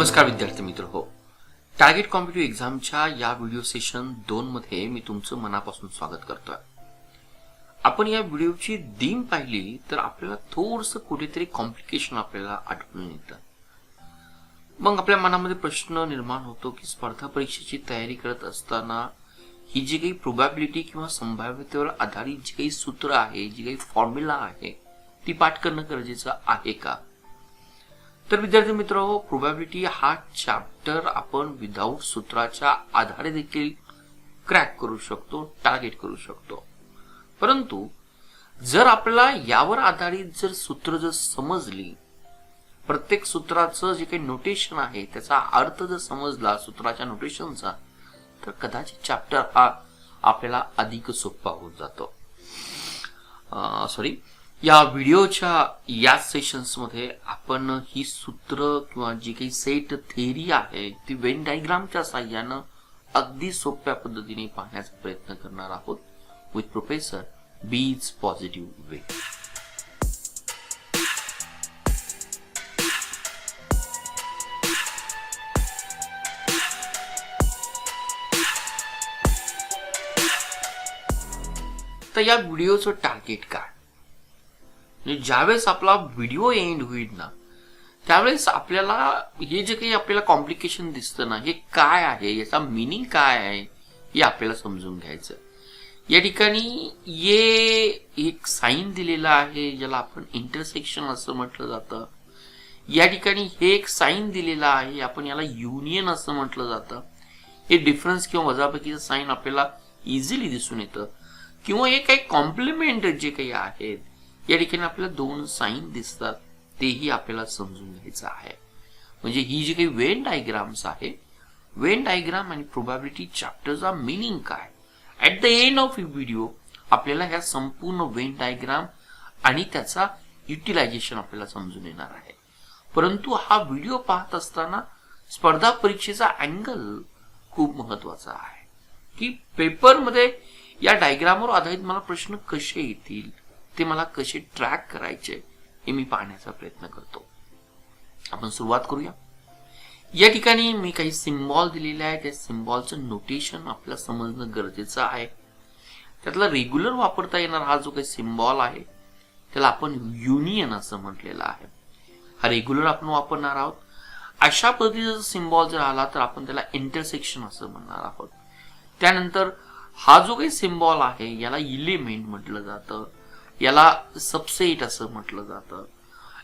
नमस्कार विद्यार्थी मित्र हो. टार्गेट कॉम्पिटिटिव्ह एक्झामच्या या व्हिडिओ सेशन 2 मध्ये मी तुमचं मनापासून स्वागत करतोय. आपण या व्हिडिओची थीम पाहिली तर आपल्याला थोडंसं कुठेतरी कॉम्प्लिकेशन आपल्याला आढळून येतं. मग आपल्या मनामध्ये प्रश्न निर्माण होतो की स्पर्धा परीक्षेची तयारी करत असताना ही जी काही प्रोबॅबिलिटी किंवा संभाव्यतेवर आधारित जी काही सूत्र आहे, जी काही फॉर्म्युला आहे, ती पाठ करणं गरजेचं आहे का? तर विद्यार्थी मित्रांनो, प्रोबॅबिलिटी हा चॅप्टर आपण विदाउट सूत्राच्या आधारे देखील क्रॅक करू शकतो, टार्गेट करू शकतो. परंतु जर आपल्याला यावर आधारित जर सूत्र जर समजली, प्रत्येक सूत्राचं जे काही नोटेशन आहे त्याचा अर्थ जर समजला सूत्राच्या नोटेशनचा, तर कदाचित चॅप्टर हा आपल्याला अधिक सोपा होत जातो. या व्हिडिओच्या या सेशन्स मध्ये आपण ही सूत्र किंवा जी काही सेट थेअरी आहे ती वेन डायग्रामच्या साहाय्यानं अगदी सोप्या पद्धतीने पाहण्याचा प्रयत्न करणार आहोत विथ प्रोफेसर बीज पॉझिटिव्ह वे. तर या व्हिडिओचं टार्गेट काय? ज्यावेळेस आपला व्हिडिओ एंड होईल ना, त्यावेळेस आपल्याला हे जे काही आपल्याला कॉम्प्लिकेशन दिसतं ना, हे काय आहे, याचा मिनिंग काय आहे हे आपल्याला समजून घ्यायचं. या ठिकाणी ये एक साइन दिलेला आहे ज्याला आपण इंटरसेक्शन असं म्हटलं जातं. या ठिकाणी हे एक साइन दिलेला आहे, आपण याला युनियन असं म्हटलं जातं. हे डिफरन्स किंवा वजाबाकीचं साइन आपल्याला इझिली दिसून येतं. किंवा हे काही कॉम्प्लिमेंट जे काही आहेत, या ठिकाणी आपल्याला दोन साइन दिसतात, तेही आपल्याला समजून घ्यायचं आहे. म्हणजे ही जी काही वेन डायग्राम्स आहे, वेन डायग्राम आणि प्रोबॅबिलिटी चॅप्टरचा मीनिंग काय, at the end of video आपल्याला ह्या संपूर्ण वेन डायग्राम आणि त्याचा युटिलायझेशन आपल्याला समजून येणार आहे. परंतु हा व्हिडिओ पाहत असताना स्पर्धा परीक्षेचा अँगल खूप महत्वाचा आहे की पेपरमध्ये या डायग्रामवर आधारित मला प्रश्न कसे येतील, ते मला कसे ट्रॅक करायचे हे मी पाहण्याचा प्रयत्न करतो. आपण सुरुवात करूया. या ठिकाणी मी काही सिम्बॉल दिलेले आहे, त्या सिम्बॉलचं नोटेशन आपल्याला समजणं गरजेचं आहे. त्यातला रेग्युलर वापरता येणार हा जो काही सिम्बॉल आहे त्याला आपण युनियन असं म्हटलेलं आहे. हा रेग्युलर आपण वापरणार आहोत. अशा पद्धतीचा सिम्बॉल जर आला तर आपण त्याला इंटरसेक्शन असं म्हणणार आहोत. त्यानंतर हा जो काही सिम्बॉल आहे याला इलिमेंट म्हटलं जातं, याला सबसेट असं म्हटलं जातं.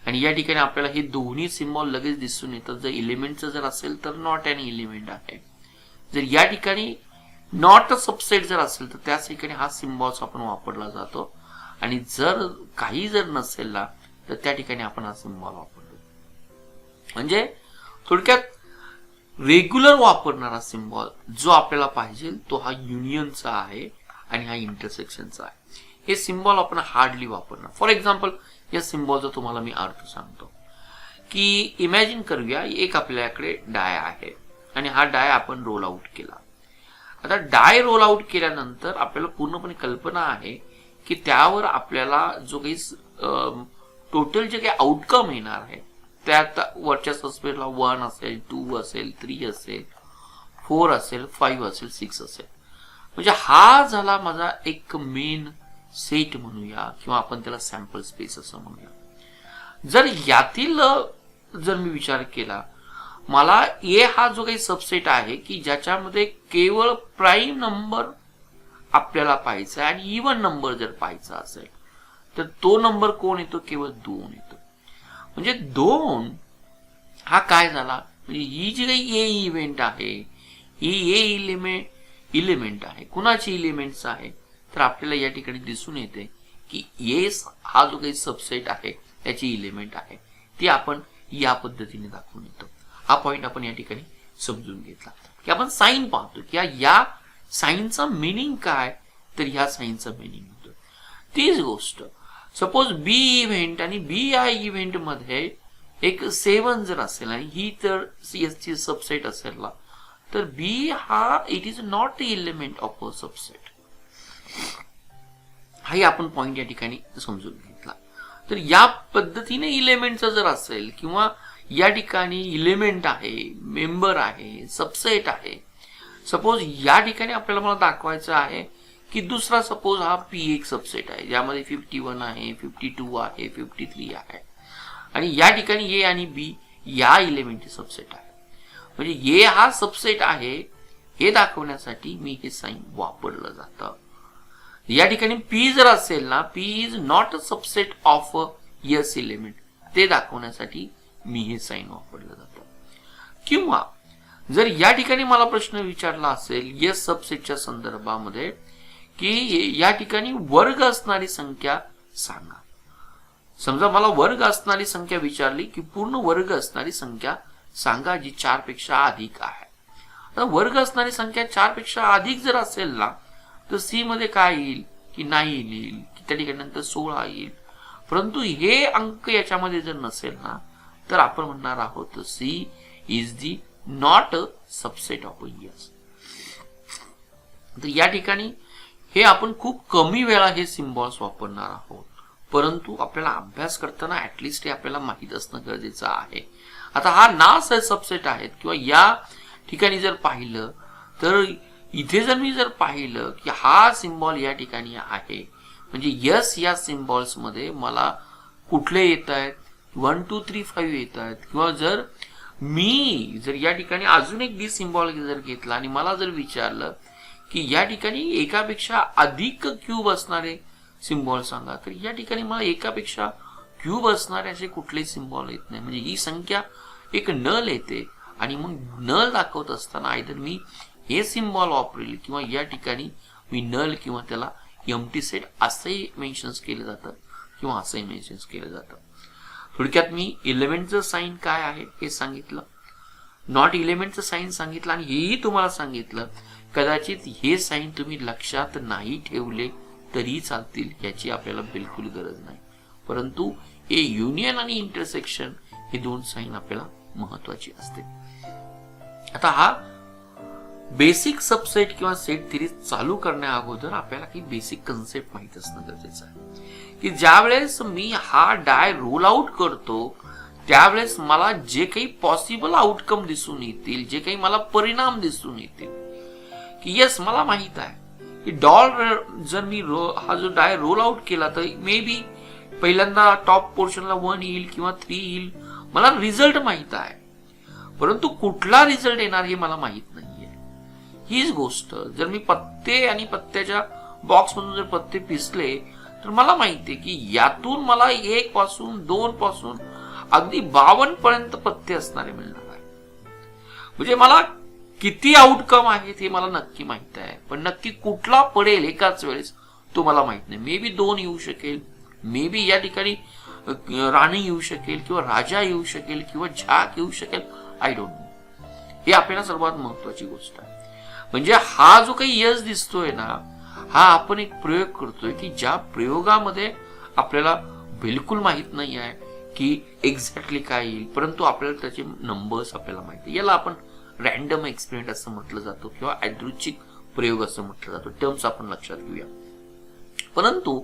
आणि या ठिकाणी आपल्याला हे दोन्ही सिम्बॉल लगेच दिसून येतात. जर एलिमेंटचं जर असेल तर नॉट अन एलिमेंट आहे, जर या ठिकाणी नॉट अ सबसेट जर असेल तर त्याच ठिकाणी हा सिम्बॉल आपण वापरला जातो. आणि जर काही जर नसेल ना तर त्या ठिकाणी आपण हा सिम्बॉल वापरतो. म्हणजे थोडक्यात रेग्युलर वापरणारा सिम्बॉल जो आपल्याला पाहिजे तो हा युनियनचा आहे आणि हा इंटरसेक्शनचा आहे. हे सिम्बॉल आपण हार्डली वापरणार. फॉर एक्झाम्पल या सिम्बॉलचा तुम्हाला मी अर्थ सांगतो की इमॅजिन करूया एक आपल्याकडे डाय आहे आणि हा डाय आपण रोल आउट केला. आता डाय रोल आउट केल्यानंतर आपल्याला पूर्णपणे कल्पना आहे की त्यावर आपल्याला जो काही टोटल जे काही आउटकम येणार आहे त्यात वरच्या सस्पेंडला 1 असेल, 2 असेल, 3 असेल, 4 असेल, 5 असेल, 6 असेल. म्हणजे हा झाला माझा एक मेन सेट म्हणूया किंवा आपण त्याला सॅम्पल स्पेस असं म्हणूया. जर यातील जर मी विचार केला, मला ए हा जो काही सबसेट आहे की ज्याच्यामध्ये केवळ प्राईम नंबर आपल्याला पाहायचा आणि इव्हन नंबर जर पाहायचा असेल तर तो नंबर कोण येतो? केवळ 2 येतो. म्हणजे 2 हा काय झाला, म्हणजे ही जी काही ए इव्हेंट आहे ही ए इलिमेंट आहे. कुणाची इलिमेंट्स आहे तर आपल्याला या ठिकाणी दिसून येते की येस हा जो काही सबसेट आहे त्याची इलिमेंट आहे, ती आपण या पद्धतीने दाखवून येतो. हा पॉइंट आपण या ठिकाणी समजून घेतला की आपण साइन पाहतो की या साइनचा मिनिंग काय, तर ह्या साइनचा मिनिंग होतो. तीच गोष्ट सपोज बी इव्हेंट आणि बी या इव्हेंट मध्ये एक 7 जर असेल आणि ही तर ची सबसेट असेल ना, तर बी हा it is not the element of a subset. हाही आपण पॉइंट या ठिकाणी समजून घेतला. तर या पद्धतीने इलेमेंटचा जर असेल किंवा या ठिकाणी इलेमेंट आहे, मेंबर आहे, सबसेट आहे. सपोज या ठिकाणी आपल्याला मला दाखवायचं आहे की दुसरा सपोज हा P एक सबसेट आहे ज्यामध्ये 51 आहे, 52 आहे, 53 आहे आणि या ठिकाणी A आणि B या इलेमेंटचे सबसेट आहे. म्हणजे A हा सबसेट आहे हे दाखवण्यासाठी मी हे साइन वापरलं जातं. या ठिकाणी P जर असेल ना, P is not a subset of S element, ते दाखवण्यासाठी मी हे साइन वापरलं जातं. किंवा जर या ठिकाणी मला प्रश्न विचारला असेल S सबसेटच्या संदर्भामध्ये की या ठिकाणी वर्ग असणारी संख्या सांगा. समजा मला वर्ग असणारी संख्या विचारली की पूर्ण वर्ग असणारी संख्या सांगा जी 4 पेक्षा अधिक आहे. आता वर्ग असणारी संख्या 4 पेक्षा अधिक जर असेल ना तर C मध्ये काय येईल की 9 येईल, की त्या ठिकाणी नंतर 16 येईल. परंतु हे अंक याच्यामध्ये जर नसेल ना तर आपण म्हणणार आहोत C is the not a subset of S. तर या ठिकाणी हे आपण खूप कमी वेळा हे सिम्बॉल्स वापरणार आहोत, परंतु आपल्याला अभ्यास करताना ऍटलिस्ट हे आपल्याला माहित असणं गरजेचं आहे. आता हा ना सबसेट आहेत किंवा या ठिकाणी जर पाहिलं तर इथे जर मी पाहिलं की हा सिम्बॉल या ठिकाणी आहे म्हणजे S या सिम्बॉल्स मध्ये मला कुठले येत आहेत 1 2 3 5 येत आहेत. किंवा जर मी या ठिकाणी अजून एक D सिम्बॉल जर घेतला आणि मला जर विचारलं की या ठिकाणी एकापेक्षा अधिक क्यूब असणारे सिम्बॉल सांगा तर या ठिकाणी मला एकापेक्षा क्यूब असणारे असे कुठले सिम्बॉल येत नाही. म्हणजे ही संख्या एक नल येते आणि मग नल दाखवत असताना आयदर मी हे सिम्बॉल वापरेल किंवा या ठिकाणी मी नल किंवा त्याला एम्प्टी सेट असंही मेन्शन्स केलं जातं किंवा असंही मेन्शन्स केलं जातं. थोडक्यात मी इलेमेंटचं साइन काय आहे हे सांगितलं, नॉट इलेमेंटचं साइन सांगितलं आणि हेही तुम्हाला सांगितलं कदाचित हे साइन तुम्ही लक्षात नाही ठेवले तरी चालतील, याची आपल्याला बिलकुल गरज नाही. परंतु हे युनियन आणि इंटरसेक्शन हे दोन साइन आपल्याला महत्वाची असते. आता हा बेसिक सबसेट किंवा सेट थिअरी चालू करण्या अगोदर आपल्याला काही बेसिक कन्सेप्ट माहित असणं गरजेचं आहे की ज्यावेळेस मी हा डाय रोल आउट करतो त्यावेळेस मला जे काही पॉसिबल आउटकम दिसून येतील, जे काही मला परिणाम दिसून येतील की यस मला माहित आहे की जर मी हा जो डाय रोल आउट केला तर मे बी पहिल्यांदा टॉप पोर्शनला 1 येईल किंवा 3 येईल, मला रिझल्ट माहित आहे. परंतु कुठला रिझल्ट येणार हे मला माहित नाहीये. हीच गोष्ट जर मी पत्ते आणि पत्त्याच्या बॉक्स मधून जर पत्ते पिसले तर मला माहितीये की यातून मला 1 पासून 2 पासून अगदी 52 पर्यंत पत्ते असणारे मिळणार आहे. म्हणजे मला किती आउटकम आहेत हे मला नक्की माहित आहे, पण नक्की कुठला पडेल एकाच वेळेस तो मला माहित नाही. मे बी 2 येऊ शकेल, मे बी या ठिकाणी राणी येऊ शकेल किंवा राजा येऊ शकेल किंवा झाक येऊ शकेल, आय डोंट नो. हे आपल्याला सर्वात महत्वाची गोष्ट आहे. म्हणजे हा जो काही यश दिसतोय ना हा आपण एक प्रयोग करतोय की ज्या प्रयोगामध्ये आपल्याला बिलकुल माहित नाही आहे की एक्झॅक्टली काय येईल, परंतु आपल्याला त्याचे नंबर्स आपल्याला माहिती. याला आपण रॅन्डम एक्सपेरिमेंट असं म्हटलं जातो किंवा यादृच्छिक प्रयोग असं म्हटलं जातो. टर्म्स आपण लक्षात घेऊया. परंतु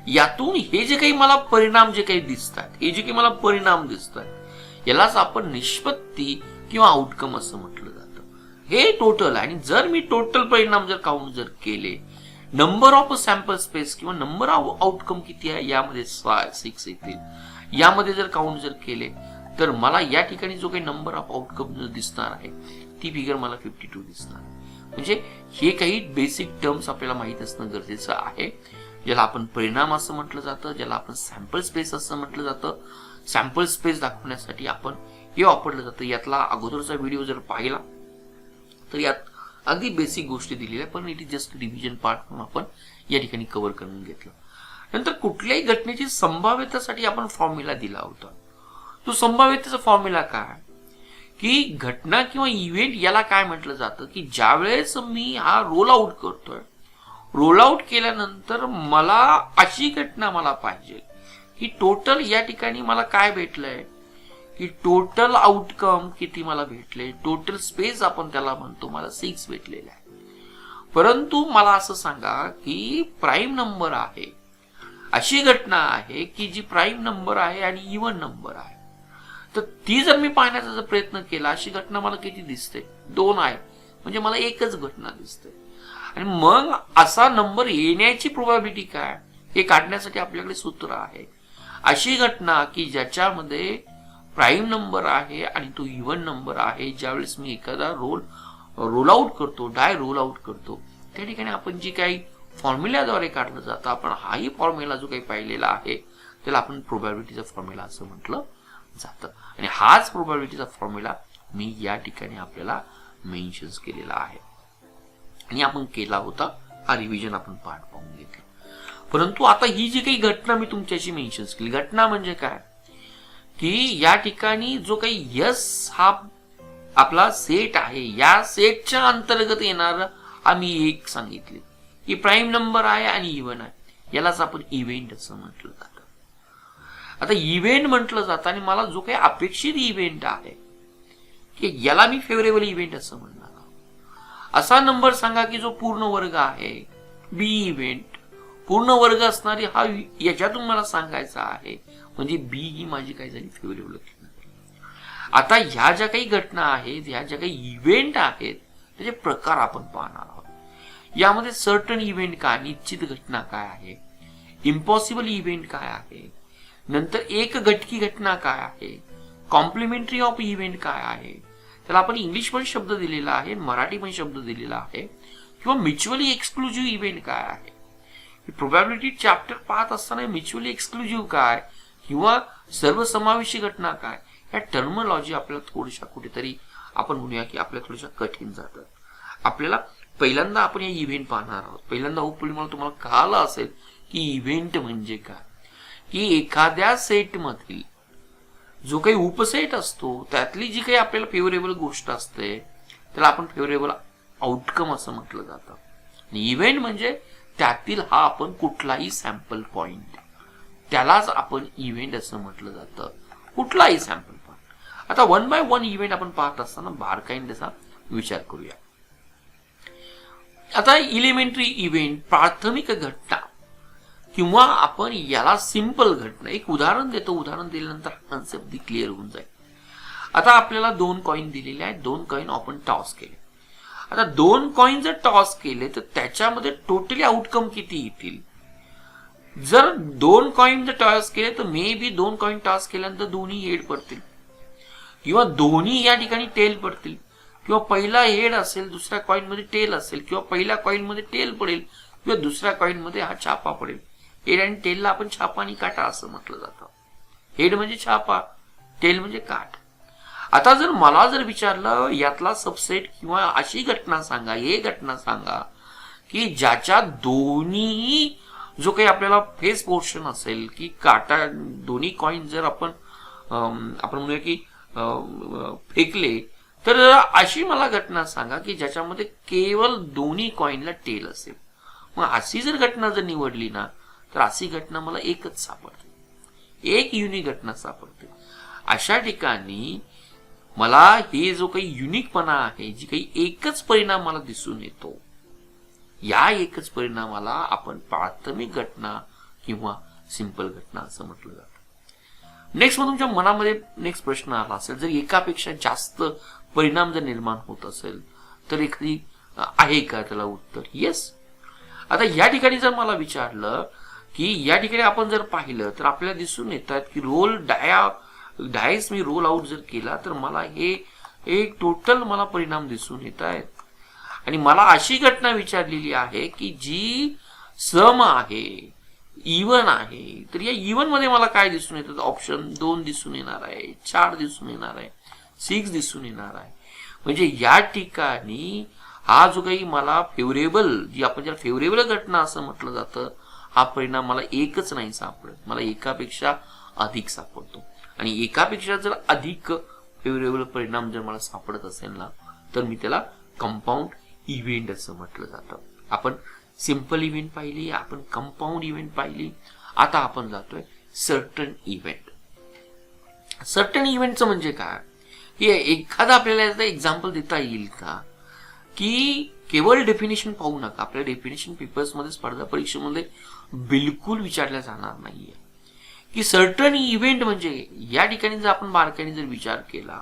यातून हे जे काही मला परिणाम जे काही दिसतात, हे जे काही मला परिणाम दिसतात यालाच आपण निष्पत्ती किंवा आउटकम असं म्हटलं जातं. हे टोटल, आणि जर मी टोटल परिणाम जर काउंट जर केले, नंबर ऑफ सॅम्पल स्पेस किंवा नंबर ऑफ आउटकम किती आहे यामध्ये 6 येतील, यामध्ये जर काउंट जर केले तर मला या ठिकाणी जो काही नंबर ऑफ आउटकम जर दिसणार आहे ती फिगर मला 52 दिसणार. म्हणजे हे काही बेसिक टर्म्स आपल्याला माहित असणं गरजेचं आहे, ज्याला आपण परिणाम असं म्हटलं जातं, ज्याला आपण सॅम्पल स्पेस असं म्हटलं जातं. सॅम्पल स्पेस दाखवण्यासाठी आपण हे वापरलं जातं. यातला अगोदरचा व्हिडिओ जर पाहिला तर यात अगदी बेसिक गोष्टी दिलेल्या, पण it is just revision part म्हणून आपण या ठिकाणी कव्हर करून घेतलं. नंतर कुठल्याही घटनेची संभाव्यतेसाठी आपण फॉर्म्युला दिला होता. तो संभाव्यतेचा फॉर्म्युला काय की घटना किंवा इव्हेंट याला काय म्हटलं जातं की ज्यावेळेस मी हा रोल आउट करतोय, रोल आउट केल्यानंतर मला अशी घटना मला पाहिजे की टोटल या ठिकाणी मला काय भेटलंय की टोटल आउटकम किती मला भेटले, टोटल स्पेस आपण त्याला म्हणतो मला 6 भेटलेला आहे. परंतु मला असं सांगा की प्राईम नंबर आहे, अशी घटना आहे की जी प्राईम नंबर आहे आणि इव्हन नंबर आहे. तर ती जर मी पाहण्याचा जर प्रयत्न केला, अशी घटना मला किती दिसते? 2 आहे, म्हणजे मला एकच घटना दिसते. आणि मग असा नंबर येण्याची प्रोबॅबिलिटी काय हे काढण्यासाठी आपल्याकडे सूत्र आहे. अशी घटना की ज्याच्यामध्ये प्राईम नंबर आहे आणि तो इव्हन नंबर आहे, ज्यावेळेस मी एखादा रोल आउट करतो, डाय रोल आउट करतो, त्या ठिकाणी आपण जी काही फॉर्म्युल्याद्वारे काढलं जातं, आपण हाही फॉर्म्युला जो काही पाहिलेला आहे त्याला आपण प्रोबॅबिलिटीचा फॉर्म्युला असं म्हटलं जातं. आणि हाच प्रोबॅबिलिटीचा फॉर्म्युला मी या ठिकाणी आपल्याला मेन्शन केलेला आहे आणि आपण केला होता. हा रिव्हिजन आपण पाठ पाहून घेतला. परंतु आता ही जी काही घटना मी तुमच्याशी मेन्शन केली, घटना म्हणजे काय की या ठिकाणी जो काही यस हा आपला सेट आहे, या सेटच्या अंतर्गत येणार आम्ही एक सांगितले की प्राईम नंबर आहे आणि इव्हन आहे, यालाच आपण इव्हेंट असं म्हटलं जातं. आता इव्हेंट म्हटलं जातं आणि मला जो काही अपेक्षित इव्हेंट आहे की याला मी फेवरेबल इव्हेंट असं म्हणणार. असा नंबर सांगा की जो पूर्ण वर्ग आहे, बी इव्हेंट पूर्ण वर्ग असणारी हा याच्यातून मला सांगायचा आहे, म्हणजे बी ही माझी काय झाली फेवरेबल. आता ह्या ज्या काही घटना आहेत, ह्या ज्या काही इव्हेंट आहेत, त्याचे प्रकार आपण पाहणार आहोत. यामध्ये सर्टन इव्हेंट काय, निश्चित घटना काय आहे, इम्पॉसिबल इव्हेंट काय आहे, नंतर एक घटकी घटना काय आहे, कॉम्प्लिमेंटरी ऑफ इव्हेंट काय आहे, त्याला आपण इंग्लिश पण शब्द दिलेला आहे, मराठी पण शब्द दिलेला आहे, किंवा म्युच्युअली एक्सक्लुझिव्ह इव्हेंट काय आहे. प्रोबॅबिलिटी चॅप्टर पाहत असताना म्युच्युअली एक्सक्लुझिव्ह काय किंवा सर्वसमावेशी घटना काय, ह्या टर्मोलॉजी आपल्याला थोड्याशा कुठेतरी आपण म्हणूया की आपल्याला थोड्याशा कठीण जातात. आपल्याला पहिल्यांदा आपण हे इव्हेंट पाहणार आहोत. पहिल्यांदा होपफुली मला तुम्हाला कळालं असेल की इव्हेंट म्हणजे काय, की एखाद्या सेटमधील जो काही उपसेट असतो त्यातली जी काही आपल्याला फेवरेबल गोष्ट असते त्याला आपण फेवरेबल आउटकम असं म्हटलं जातं. आणि इव्हेंट म्हणजे त्यातील हा आपण कुठलाही सॅम्पल पॉइंट, त्यालाच आपण इव्हेंट असं म्हटलं जातं, कुठलाही सॅम्पल पॉइंट. आता 1 by 1 इव्हेंट आपण पाहत असताना बारकाईने त्याचा विचार करूया. आता इलिमेंटरी इव्हेंट, प्राथमिक घटना, किंवा आपण याला सिंपल घटना. एक उदाहरण देतो, उदाहरण दिल्यानंतर कन्सेप्ट क्लिअर होऊन जाईल. आता आपल्याला 2 कॉइन दिलेले आहेत, 2 कॉइन आपण टॉस केले. आता 2 कॉइन जर टॉस केले तर त्याच्यामध्ये टोटली आउटकम किती येतील. जर 2 कॉइन जर टॉस केले तर मे बी 2 कॉइन टॉस केल्यानंतर दोन्ही हेड पडतील, किंवा दोन्ही या ठिकाणी टेल पडतील, किंवा पहिला हेड असेल दुसऱ्या कॉइन मध्ये टेल असेल, किंवा पहिल्या कॉइन मध्ये टेल पडेल किंवा दुसऱ्या कॉइन मध्ये हा छापा पडेल. हेड आणि टेलला आपण छापा आणि काटा असं म्हटलं जातं. हेड म्हणजे छापा, टेल म्हणजे काठ. आता जर मला जर विचारलं यातला सबसेट किंवा अशी घटना सांगा, हे घटना सांगा की ज्याच्या दोन्ही जो काही आपल्याला फेस पोर्शन असेल की काटा, दोन्ही कॉइन जर आपण म्हणूया की फेकले, तर अशी मला घटना सांगा की ज्याच्यामध्ये केवळ दोन्ही कॉइनला टेल असेल. मग अशी जर घटना जर निवडली ना तर अशी घटना मला एकच सापडते, एक युनिक घटना सापडते. अशा ठिकाणी मला हे जो काही युनिकपणा आहे, जी काही एकच परिणाम मला दिसून येतो, या एकच परिणामाला आपण प्राथमिक घटना किंवा सिंपल घटना असं म्हटलं जातं. नेक्स्ट मग तुमच्या मनामध्ये नेक्स्ट प्रश्न आला असेल, जर एकापेक्षा जास्त परिणाम जर निर्माण होत असेल तर एखादी आहे का त्याला उत्तर? येस. आता या ठिकाणी जर मला विचारलं की या ठिकाणी आपण जर पाहिलं तर आपल्याला दिसून येतात की डायस मी रोल आउट जर केला तर मला हे एक टोटल मला परिणाम दिसून येत आहेत. आणि मला अशी घटना विचारलेली आहे की जी सम आहे, इव्हन आहे, तर या इव्हन मध्ये मला काय दिसून येतं? ऑप्शन 2 दिसून येणार आहे, 4 दिसून येणार आहे, 6 दिसून येणार आहे. म्हणजे या ठिकाणी हा जो काही मला फेवरेबल, जी आपण ज्याला फेवरेबल घटना असं म्हटलं जातं, हा परिणाम मला एकच नाही सापडत, मला एकापेक्षा अधिक सापडतो. आणि एकापेक्षा जर अधिक फेवरेबल परिणाम जर मला सापडत असेल ना तर मी त्याला कंपाऊंड इव्हेंट असं म्हटलं जातं. आपण सिंपल इव्हेंट पाहिली, आपण कंपाऊंड इव्हेंट पाहिली, आता आपण जातोय सर्टन इव्हेंट. सर्टन इव्हेंटचं म्हणजे काय, हे एखादा आपल्याला याचं एक्झाम्पल देता येईल का, की केवळ डेफिनेशन पाहू नका. आपल्या डेफिनेशन पेपर्स मध्ये, स्पर्धा परीक्षेमध्ये बिलकुल विचारल्या जाणार नाहीये की सर्टन इव्हेंट म्हणजे या ठिकाणी जर आपण बारकाईने जर विचार केला,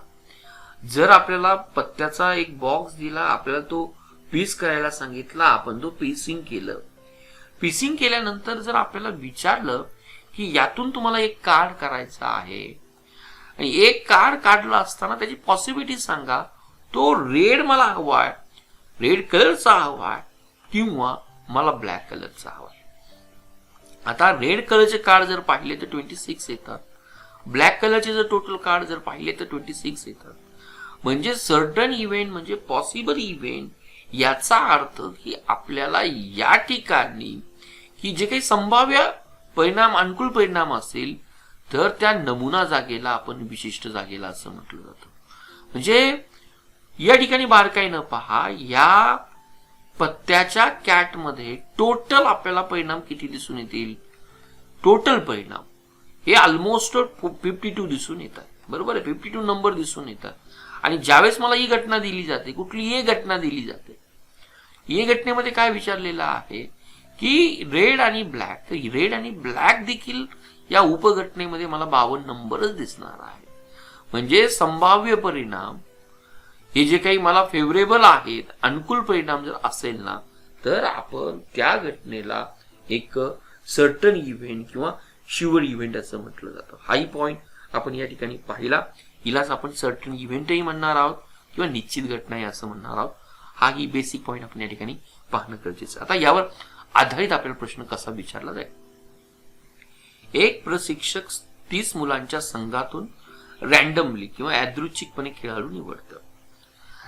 जर आपल्याला पत्त्याचा एक बॉक्स दिला, आपल्याला तो पीस करायला सांगितला, आपण तो पीसिंग केलं. पीसिंग केल्यानंतर जर आपल्याला विचारलं की यातून तुम्हाला एक कार्ड करायचा आहे आणि एक कार्ड काढला असताना त्याची पॉसिबिलिटी सांगा, तो रेड मला हवाय, रेड कलरचा हवाय किंवा मला ब्लॅक कलरचा हवाय. आता रेड कलरचे कार्ड जर पाहिले तर 26 येतात, ब्लॅक कलरचे जर टोटल कार्ड जर पाहिले तर 26 येतात. म्हणजे सर्टन इव्हेंट म्हणजे पॉसिबल इव्हेंट, याचा अर्थ की आपल्याला या ठिकाणी की जे काही संभाव्य परिणाम, अनुकूल परिणाम असेल तर त्या नमुना जागेला आपण विशिष्ट जागेला असं म्हटलं जातं. म्हणजे या ठिकाणी बारकाईनं पहा, या पत्त्याच्या कॅटमध्ये टोटल आपल्याला परिणाम किती दिसून येतील. टोटल परिणाम हे ऑलमोस्ट 52 दिसून येतात, बरोबर आहे. 52 नंबर दिसून येतात. आणि ज्यावेळेस मला ही घटना दिली जाते, कुठली एक घटना दिली जाते, या घटनेमध्ये काय विचारलेलं आहे की रेड आणि ब्लॅक, तर रेड आणि ब्लॅक देखील या उपघटनेमध्ये मला 52 नंबरच दिसणार आहे. म्हणजे संभाव्य परिणाम हे जे काही मला फेवरेबल आहेत, अनुकूल परिणाम जर असेल ना, तर आपण त्या घटनेला एक सर्टन इव्हेंट किंवा शुअर इव्हेंट असं म्हटलं जातं. हाही पॉइंट आपण या ठिकाणी पाहिला. हिलाच आपण सर्टन इव्हेंटही म्हणणार आहोत किंवा निश्चित घटनाही असं म्हणणार आहोत. हा ही बेसिक पॉइंट आपण या ठिकाणी पाहणं गरजेचं. आता यावर आधारित आपल्याला प्रश्न कसा विचारला जाईल. एक प्रशिक्षक 30 मुलांच्या संघातून रॅन्डमली किंवा यादृच्छिकपणे खेळाडू निवडतं.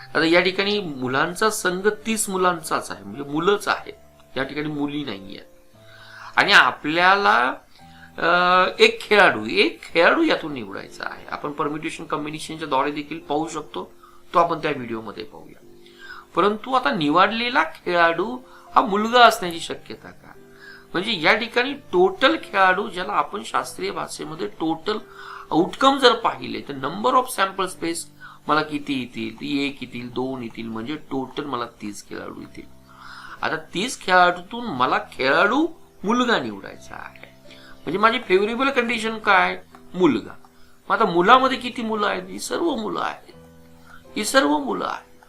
आता या ठिकाणी मुलांचा संघ 30 मुलांचाच आहे, म्हणजे मुलंच आहेत, या ठिकाणी मुली नाही आहेत. आणि आपल्याला एक खेळाडू यातून निवडायचा आहे. आपण परम्युटेशन कॉम्बिनेशनच्या द्वारे देखील पाहू शकतो, तो आपण त्या व्हिडिओमध्ये पाहूया. परंतु आता निवडलेला खेळाडू हा मुलगा असण्याची शक्यता का. म्हणजे या ठिकाणी टोटल खेळाडू, ज्याला आपण शास्त्रीय भाषेमध्ये टोटल आउटकम जर पाहिले तर नंबर ऑफ सॅम्पल स्पेस मला किती येतील, ती 1 येतील, 2 येतील, म्हणजे टोटल मला 30 खेळाडू येतील. आता 30 खेळाडूतून मला खेळाडू मुलगा निवडायचा आहे. म्हणजे माझी फेवरेबल कंडिशन काय, मुलगा. मग आता मुलामध्ये किती मुलं आहेत, ही सर्व मुलं आहेत, ही सर्व मुलं आहेत.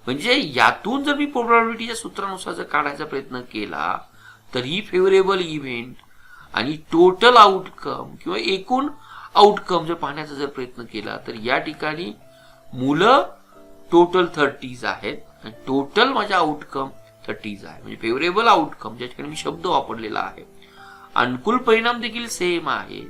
म्हणजे यातून जर मी प्रोबॅबिलिटीच्या सूत्रानुसार जर काढायचा प्रयत्न केला तर ही फेवरेबल इव्हेंट आणि टोटल आउटकम किंवा एकूण आउटकम जर पाहण्याचा जर प्रयत्न केला तर या ठिकाणी मुलं टोटल 30 आहेत आणि टोटल माझा आउटकम 30 आहे. म्हणजे फेवरेबल आउटकम, ज्या ठिकाणी मी शब्द वापरलेला आहे, अनुकूल परिणाम देखील सेम आहे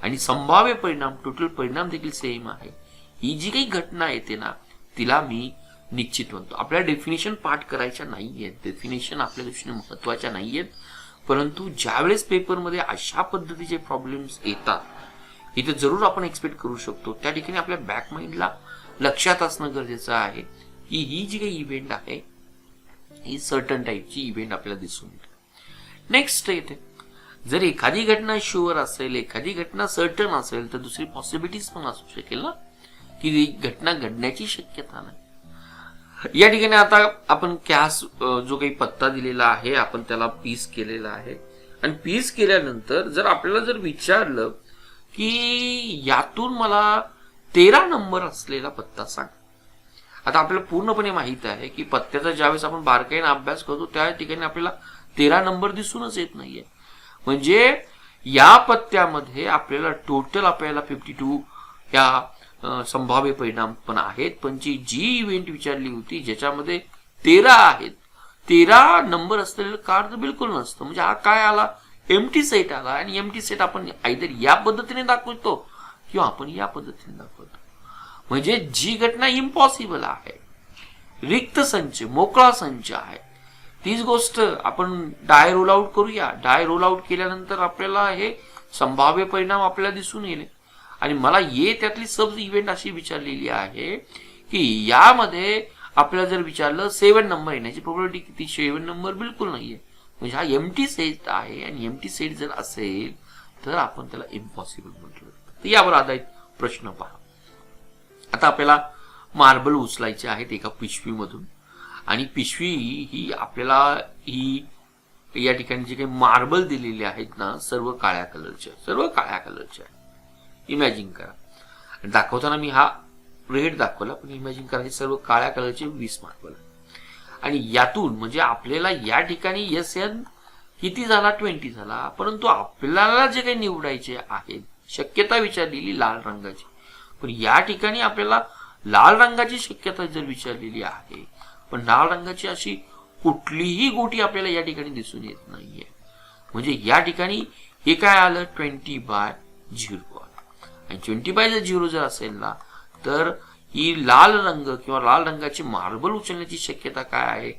आणि संभाव्य परिणाम, टोटल परिणाम देखील सेम आहे. ही जी काही घटना येते ना, तिला मी निश्चित म्हणतो. आपल्याला डेफिनेशन पाठ करायच्या नाहीयेत, डेफिनेशन आपल्या दृष्टीने महत्वाच्या नाहीयेत. परंतु ज्यावेळेस पेपरमध्ये अशा पद्धतीचे प्रॉब्लेम्स येतात, इथे जरूर आपण एक्सपेक्ट करू शकतो. त्या ठिकाणी आपल्या बॅक माइंडला लक्षात असणं गरजेचं आहे की ही जी काही इव्हेंट आहे ही सर्टन टाईपची इव्हेंट आपल्याला दिसून येते. नेक्स्ट येते, जर एखादी घटना शुअर असेल, एखादी घटना सर्टन असेल, तर दुसरी पॉसिबिलिटीज पण असू शकेल ना की ही घटना घडण्याची शक्यता नाही. या ठिकाणी आता आपण कॅस जो काही पत्ता दिलेला आहे, आपण त्याला पीस केलेला आहे आणि पीस केल्यानंतर जर आपल्याला जर विचारलं की यातून मला 13 नंबर असलेला पत्ता सांग. आता आपल्याला पूर्णपणे माहित आहे की पत्त्याचा ज्यावेळेस आपण बारकाईने अभ्यास करतो त्या ठिकाणी आपल्याला 13 नंबर दिसूनच येत नाहीये. म्हणजे या पत्त्यामध्ये आपल्याला टोटल आपल्याला 52 या संभाव्य परिणाम पण आहेत, पण जी इव्हेंट विचारली होती ज्याच्यामध्ये 13 आहेत, 13 नंबर असलेलं कार्ड बिलकुल नसतं. म्हणजे हा काय आला, एम्प्टी सेट आला. आणि एम्प्टी सेट आपण आयदर या पद्धतीने दाखवतो किंवा आपण या पद्धतीने दाखवतो. म्हणजे जी घटना इम्पॉसिबल आहे, रिक्त संच, मोकळा संच आहे, तीच गोष्ट आपण डाय रोल आउट करूया. डाय रोल आउट केल्यानंतर आपल्याला हे संभाव्य परिणाम आपल्याला दिसून येईल. आणि मला त्यातली सब इव्हेंट अशी विचारलेली आहे की यामध्ये आपल्याला जर विचारलं 7 नंबर येण्याची प्रोबॅबिलिटी किती, 7 नंबर बिलकुल नाहीये. म्हणजे हा एम्प्टी सेट आहे आणि एम्प्टी सेट जर असेल तर आपण त्याला इम्पॉसिबल म्हटलं. तर यावर आधारित प्रश्न पहा. आता आपल्याला मार्बल उचलायचे आहेत एका पिशवीमधून आणि पिशवी ही आपल्याला ही या ठिकाणी जे काही मार्बल दिलेले आहेत ना, सर्व काळ्या कलरचे इमॅजिन करा. दाखवताना मी हा रेड दाखवला, पण इमॅजिन करा हे सर्व काळ्या कलरचे 20 मार्बल. आणि यातून म्हणजे आपल्याला या ठिकाणी SN किती झाला, 20 झाला. परंतु आपल्याला जे काही निवडायचे आहेत, शक्यता विचारलेली लाल रंगाची, पण या ठिकाणी आपल्याला लाल रंगाची शक्यता जर विचारलेली आहे, पण लाल रंगाची अशी कुठलीही गोटी आपल्याला या ठिकाणी दिसून येत नाहीये. म्हणजे या ठिकाणी हे काय आलं, 20/0. आणि 20/0 जर असेल ना, तर ही लाल रंग किंवा लाल रंगाची मार्बल उचलण्याची शक्यता काय आहे,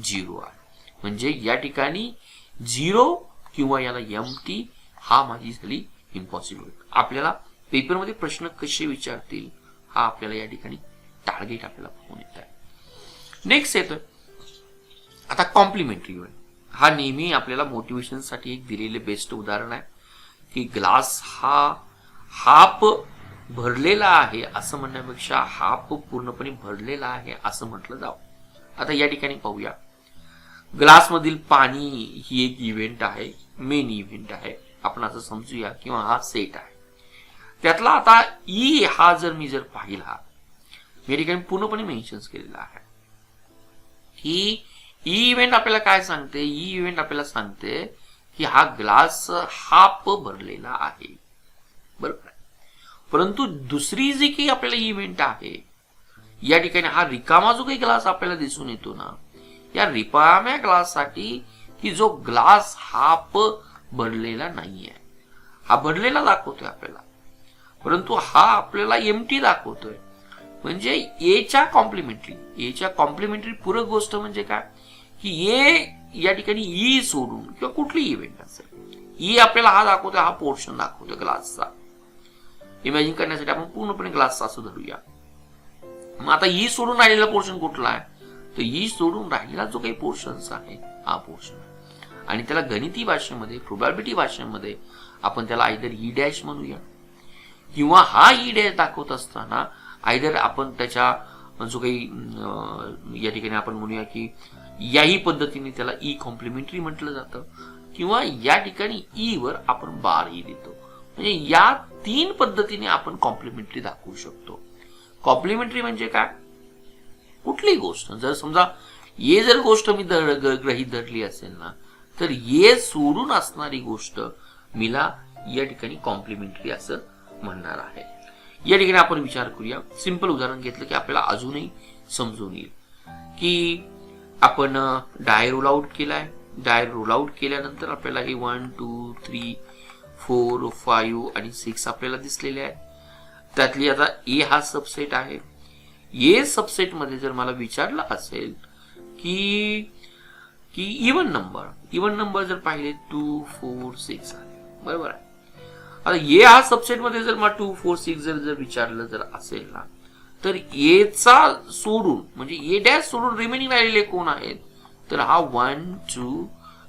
0 आहे. म्हणजे या ठिकाणी 0 किंवा याला MT हा माझी झाली इम्पॉसिबल. आपल्याला पेपरमध्ये प्रश्न कसे विचारतील हा आपल्याला या ठिकाणी टार्गेट आपल्याला पाहून येत आहे. नेक्स्ट येतोय आता कॉम्प्लिमेंटरी इव्हेंट. हा नेहमी आपल्याला मोटिवेशन साठी एक दिलेले बेस्ट उदाहरण आहे की ग्लास हा हाफ भरलेला आहे असं म्हणण्यापेक्षा हाफ पूर्णपणे भरलेला आहे असं म्हटलं जावं. आता या ठिकाणी पाहूया, ग्लास मधील पाणी ही एक इव्हेंट आहे, मेन इव्हेंट आहे आपण असं समजूया, किंवा हा सेट आहे. त्यातला आता ई हा जर मी पाहिला, या ठिकाणी पूर्णपणे मेन्शन केलेला आहे की ई इव्हेंट आपल्याला काय सांगते, ई इव्हेंट आपल्याला सांगते की हा ग्लास हाफ भरलेला आहे, बरोबर. परंतु दुसरी जी काही आपल्याला इव्हेंट आहे, या ठिकाणी हा रिकामा जो काही ग्लास आपल्याला दिसून येतो ना, या रिकाम्या ग्लास साठी की जो ग्लास हाफ भरलेला नाहीये, हा भरलेला दाखवतोय आपल्याला, परंतु हा आपल्याला एम्प्टी दाखवतोय. म्हणजे एच्या कॉम्प्लिमेंटरी पूरक गोष्ट म्हणजे काय की ए या ठिकाणी ई सोडून किंवा कुठली इव्हेंट असेल, ई आपल्याला हा दाखवतोय, हा पोर्शन दाखवतोय ग्लासचा. इमॅजिन करण्यासाठी आपण पूर्णपणे ग्लासचा असं धरूया. मग आता ई सोडून राहिलेला पोर्शन कुठला आहे, तर ई सोडून राहिलेला जो काही पोर्शन्स आहे हा पोर्शन, आणि त्याला गणिती भाषेमध्ये, प्रोबॅबिलिटी भाषेमध्ये आपण त्याला आयदर ई डॅश म्हणूया, किंवा हा ई डॅश दाखवत असताना आयदर आपण त्याच्या जो काही या ठिकाणी आपण म्हणूया की याही पद्धतीने त्याला ई कॉम्प्लिमेंटरी म्हटलं जातं, किंवा या ठिकाणी ई वर आपण बार ई देतो. म्हणजे या 3 पद्धतीने आपण कॉम्प्लिमेंटरी दाखवू शकतो. कॉम्प्लिमेंटरी म्हणजे काय, कुठली गोष्ट जर समजा ये जर गोष्ट मी गृहीत धरली असेल ना, तर ये सोडून असणारी गोष्ट मीला या ठिकाणी कॉम्प्लिमेंटरी असं म्हणणार आहे. या ठिकाणी आपण विचार करूया, सिंपल उदाहरण घेतलं की आपल्याला अजूनही समजून येईल की आपण डाय रोल आउट केलाय. डाय रोल आउट केल्यानंतर आपल्याला हे 1 2 3 4 5 आणि 6 आपल्याला दिसलेले आहेत. त्यातली आता ए हा सबसेट आहे. ए सबसेट मध्ये जर मला विचारलं असेल की इव्हन नंबर जर पाहिले 2 4 6 आहे, बरोबर आहे. आता ए हा सबसेट मध्ये जर मला 2 4 6 जर विचारलं जर असेल ना, तर एचा सोडून म्हणजे ए डॅश सोडून रिमेनिंग राहिलेले कोण आहेत, तर हा 1 2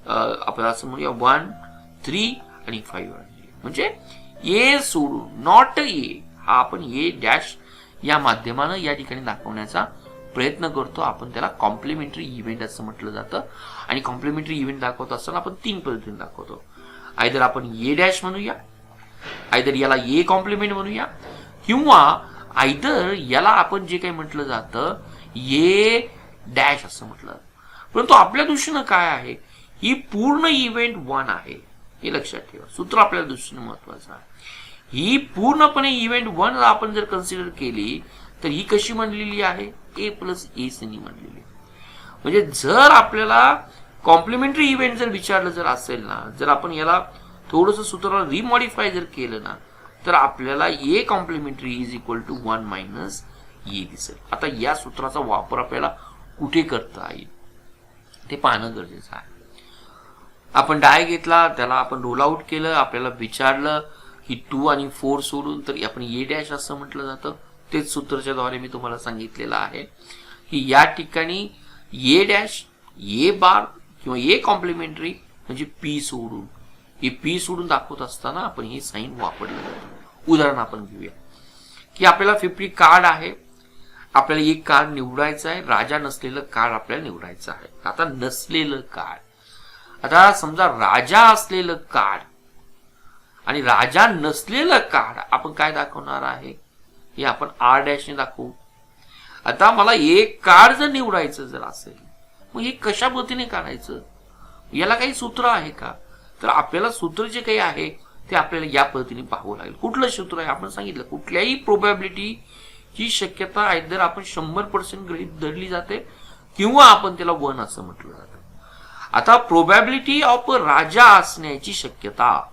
आपण असं म्हणूया 1 3 आणि 5 म्हणजे ए सोडून, नॉट ए, हा आपण ए डॅश या माध्यमानं या ठिकाणी दाखवण्याचा प्रयत्न करतो. आपण त्याला कॉम्प्लिमेंटरी इव्हेंट असं म्हटलं जातं. आणि कॉम्प्लिमेंटरी इव्हेंट दाखवत असताना आपण 3 पद्धतीने दाखवतो. आयदर आपण ए डॅश म्हणूया, आयदर याला ए कॉम्प्लिमेंट म्हणूया, किंवा आयदर याला आपण जे काही म्हटलं जातं ए डॅश असं म्हटलं. परंतु आपल्या दृष्टीनं काय आहे, ही पूर्ण इव्हेंट 1 आहे, हे लक्षात ठेवा. सूत्र आपल्या दृष्टीने महत्वाचं आहे. ही पूर्णपणे इव्हेंट 1 आपण जर कन्सिडर केली तर ही कशी म्हणलेली आहे, ए प्लस ए नी म्हणलेली. म्हणजे जर आपल्याला कॉम्प्लिमेंटरी इव्हेंट जर विचारलं जर असेल ना, जर आपण याला थोडंसं सूत्राला रिमॉडिफाय जर केलं ना, तर आपल्याला A complementary is equal to 1 minus A दिसेल. आता या सूत्राचा वापर आपल्याला कुठे करता येईल ते पाहणं गरजेचं आहे. आपण डाय घेतला, त्याला आपण रोल आउट केलं, आपल्याला विचारलं की 2 आणि 4 सोडून, तर आपण ए डॅश असं म्हटलं जातं. तेच सूत्राच्या द्वारे मी तुम्हाला सांगितलेलं आहे की या ठिकाणी ए डॅश, ए बार किंवा ए कॉम्प्लिमेंटरी म्हणजे पी सोडून, हे पी सोडून दाखवत असताना आपण हे साईन वापरलं जातं. उदाहरण आपण घेऊया की आपल्याला 50 कार्ड आहे, आपल्याला एक कार्ड निवडायचं आहे, राजा नसलेलं कार्ड आपल्याला निवडायचं आहे. आता नसलेलं कार्ड, आता समजा राजा असलेलं कार्ड आणि राजा नसलेलं कार्ड आपण काय दाखवणार आहे, हे आपण R' ने दाखवू. आता मला एक कार्ड जर निवडायचं जर असेल, मग हे कशा पद्धतीने काढायचं, याला काही सूत्र आहे का? तर आपल्याला सूत्र जे काही आहे ते आपल्याला या पद्धतीने पाहावं लागेल. कुठलं सूत्र आहे आपण सांगितलं, कुठल्याही प्रोबॅबिलिटीची शक्यता आयदर आपण 100% गृहीत धरली जाते किंवा आपण त्याला 1 असं म्हटलं जातं. आता प्रोबॅबिलिटी ऑफ राजा असण्याची शक्यता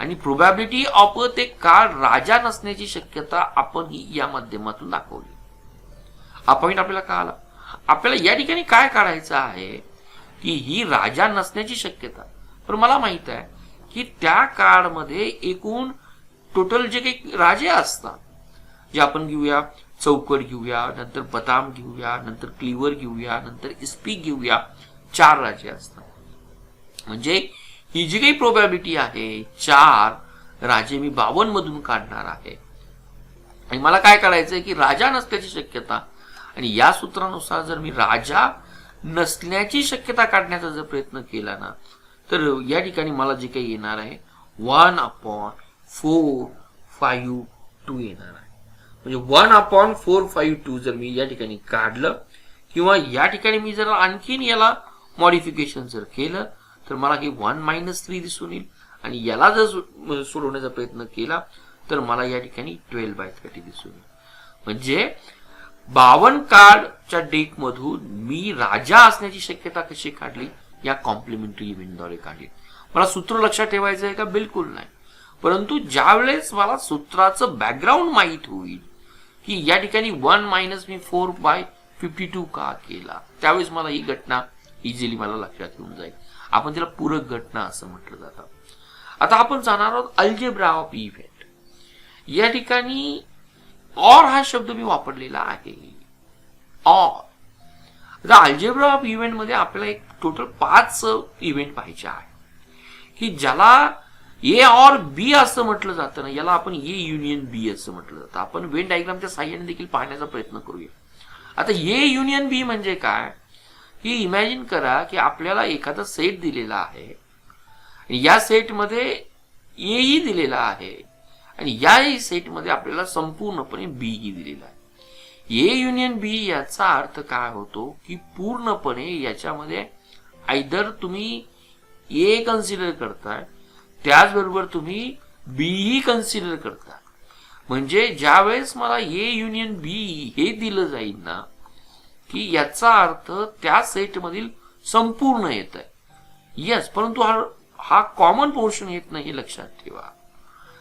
आणि प्रोबॅबिलिटी ऑफ ते कार्ड राजा नसण्याची शक्यता आपण ही या माध्यमातून दाखवली. हा पॉईंट आपल्याला कळाला. आपल्याला या ठिकाणी काय काढायचं आहे की ही राजा नसण्याची शक्यता. पण मला माहित आहे की त्या कार्डमध्ये एकूण टोटल जे काही राजे असतात, जे आपण घेऊया चौकट घेऊया, नंतर बदाम घेऊया, नंतर क्लिवर घेऊया, नंतर इस्पीक घेऊया, 4 राजे असतात. म्हणजे ही जी काही प्रोबॅबिलिटी आहे 4 राजे मी 52 मधून काढणार आहे. आणि मला काय करायचंय की राजा नसल्याची शक्यता, आणि या सूत्रानुसार जर मी राजा नसल्याची शक्यता काढण्याचा जर प्रयत्न केला ना, तर या ठिकाणी मला जे काही येणार आहे 1/452 येणार आहे. म्हणजे 1/452 जर मी या ठिकाणी काढलं किंवा या ठिकाणी मी जर आणखीन याला मॉडिफिकेशन जर केलं तर मला हे 1-3 दिसून येईल. आणि याला जर सोडवण्याचा प्रयत्न केला तर मला या ठिकाणी 12/30 दिसून येईल. म्हणजे 52 कार्डच्या डेक मधून मी राजा असण्याची शक्यता कशी काढली, या कॉम्प्लिमेंटरी इव्हेंटद्वारे काढली. मला सूत्र लक्षात ठेवायचं आहे का? बिलकुल नाही. परंतु ज्या वेळेस मला सूत्राचं बॅकग्राऊंड माहित होईल की या ठिकाणी 1 - मी 4/52 का केला, त्यावेळेस मला ही घटना इझिली मला लक्षात येऊन जाईल. आपण तिला पूरक घटना असं म्हटलं जातं. आता आपण जाणार आहोत अल्जेब्रा ऑफ इव्हेंट. या ठिकाणी ऑर हा शब्द मी वापरलेला आहे. ऑर. आता अल्जेब्रा ऑफ इव्हेंट मध्ये आपल्याला एक टोटल 5 इव्हेंट पाहिजे आहे की ज्याला ए ऑर बी असं म्हटलं जातं ना, याला आपण ए युनियन बी असं म्हटलं जातं. आपण वेन डायग्रामच्या साहाय्याने देखील पाहण्याचा प्रयत्न करूया. आता ए युनियन बी म्हणजे काय, की इमॅजिन करा की आपल्याला एखादा सेट दिलेला आहे, या सेटमध्ये ए दिलेला आहे आणि या सेटमध्ये आपल्याला संपूर्णपणे बी ही दिलेला आहे. ए युनियन बी याचा अर्थ काय होतो की पूर्णपणे याच्यामध्ये आयदर तुम्ही ए कन्सिडर करताय, त्याचबरोबर तुम्ही बी ही कन्सिडर करताय. म्हणजे ज्या वेळेस मला ए युनियन बी हे दिलं जाईल ना, की याचा अर्थ त्या सेट मधील संपूर्ण येत आहे. येस, परंतु हा कॉमन पोर्शन येत नाही, हे लक्षात ठेवा.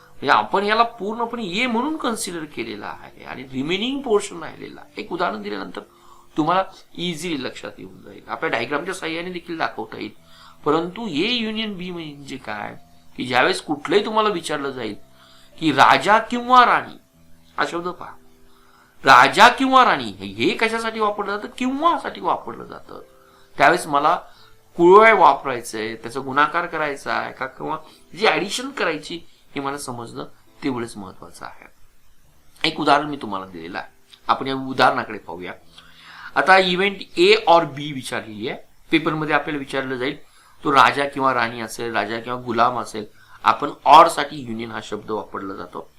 म्हणजे आपण याला पूर्णपणे ए म्हणून कन्सिडर केलेला आहे आणि रिमेनिंग पोर्शन राहिलेला. एक उदाहरण दिल्यानंतर तुम्हाला इझिली लक्षात येऊन जाईल. आपल्या डायग्रामच्या साहाय्याने देखील दाखवता येईल. परंतु ए युनियन बी म्हणजे काय, की ज्यावेळेस कुठलंही तुम्हाला विचारलं जाईल की राजा किंवा राणी, हा शब्द पहा, राजा किंवा राणी हे कशासाठी वापरलं जातं, किंवा साठी वापरलं जातं. त्यावेळेस मला कुळवाय वापरायचंय, त्याचा गुणाकार करायचा आहे का, किंवा जी ऍडिशन करायची हे मला समजणं तेवढंच महत्वाचं आहे. एक उदाहरण मी तुम्हाला दिलेलं आहे. आपण या उदाहरणाकडे पाहूया. आता इव्हेंट ए और बी विचारलेली आहे. पेपरमध्ये आपल्याला विचारलं जाईल तो राजा किंवा राणी असेल, राजा किंवा गुलाम असेल. आपण ऑर साठी युनियन हा शब्द वापरला जातो.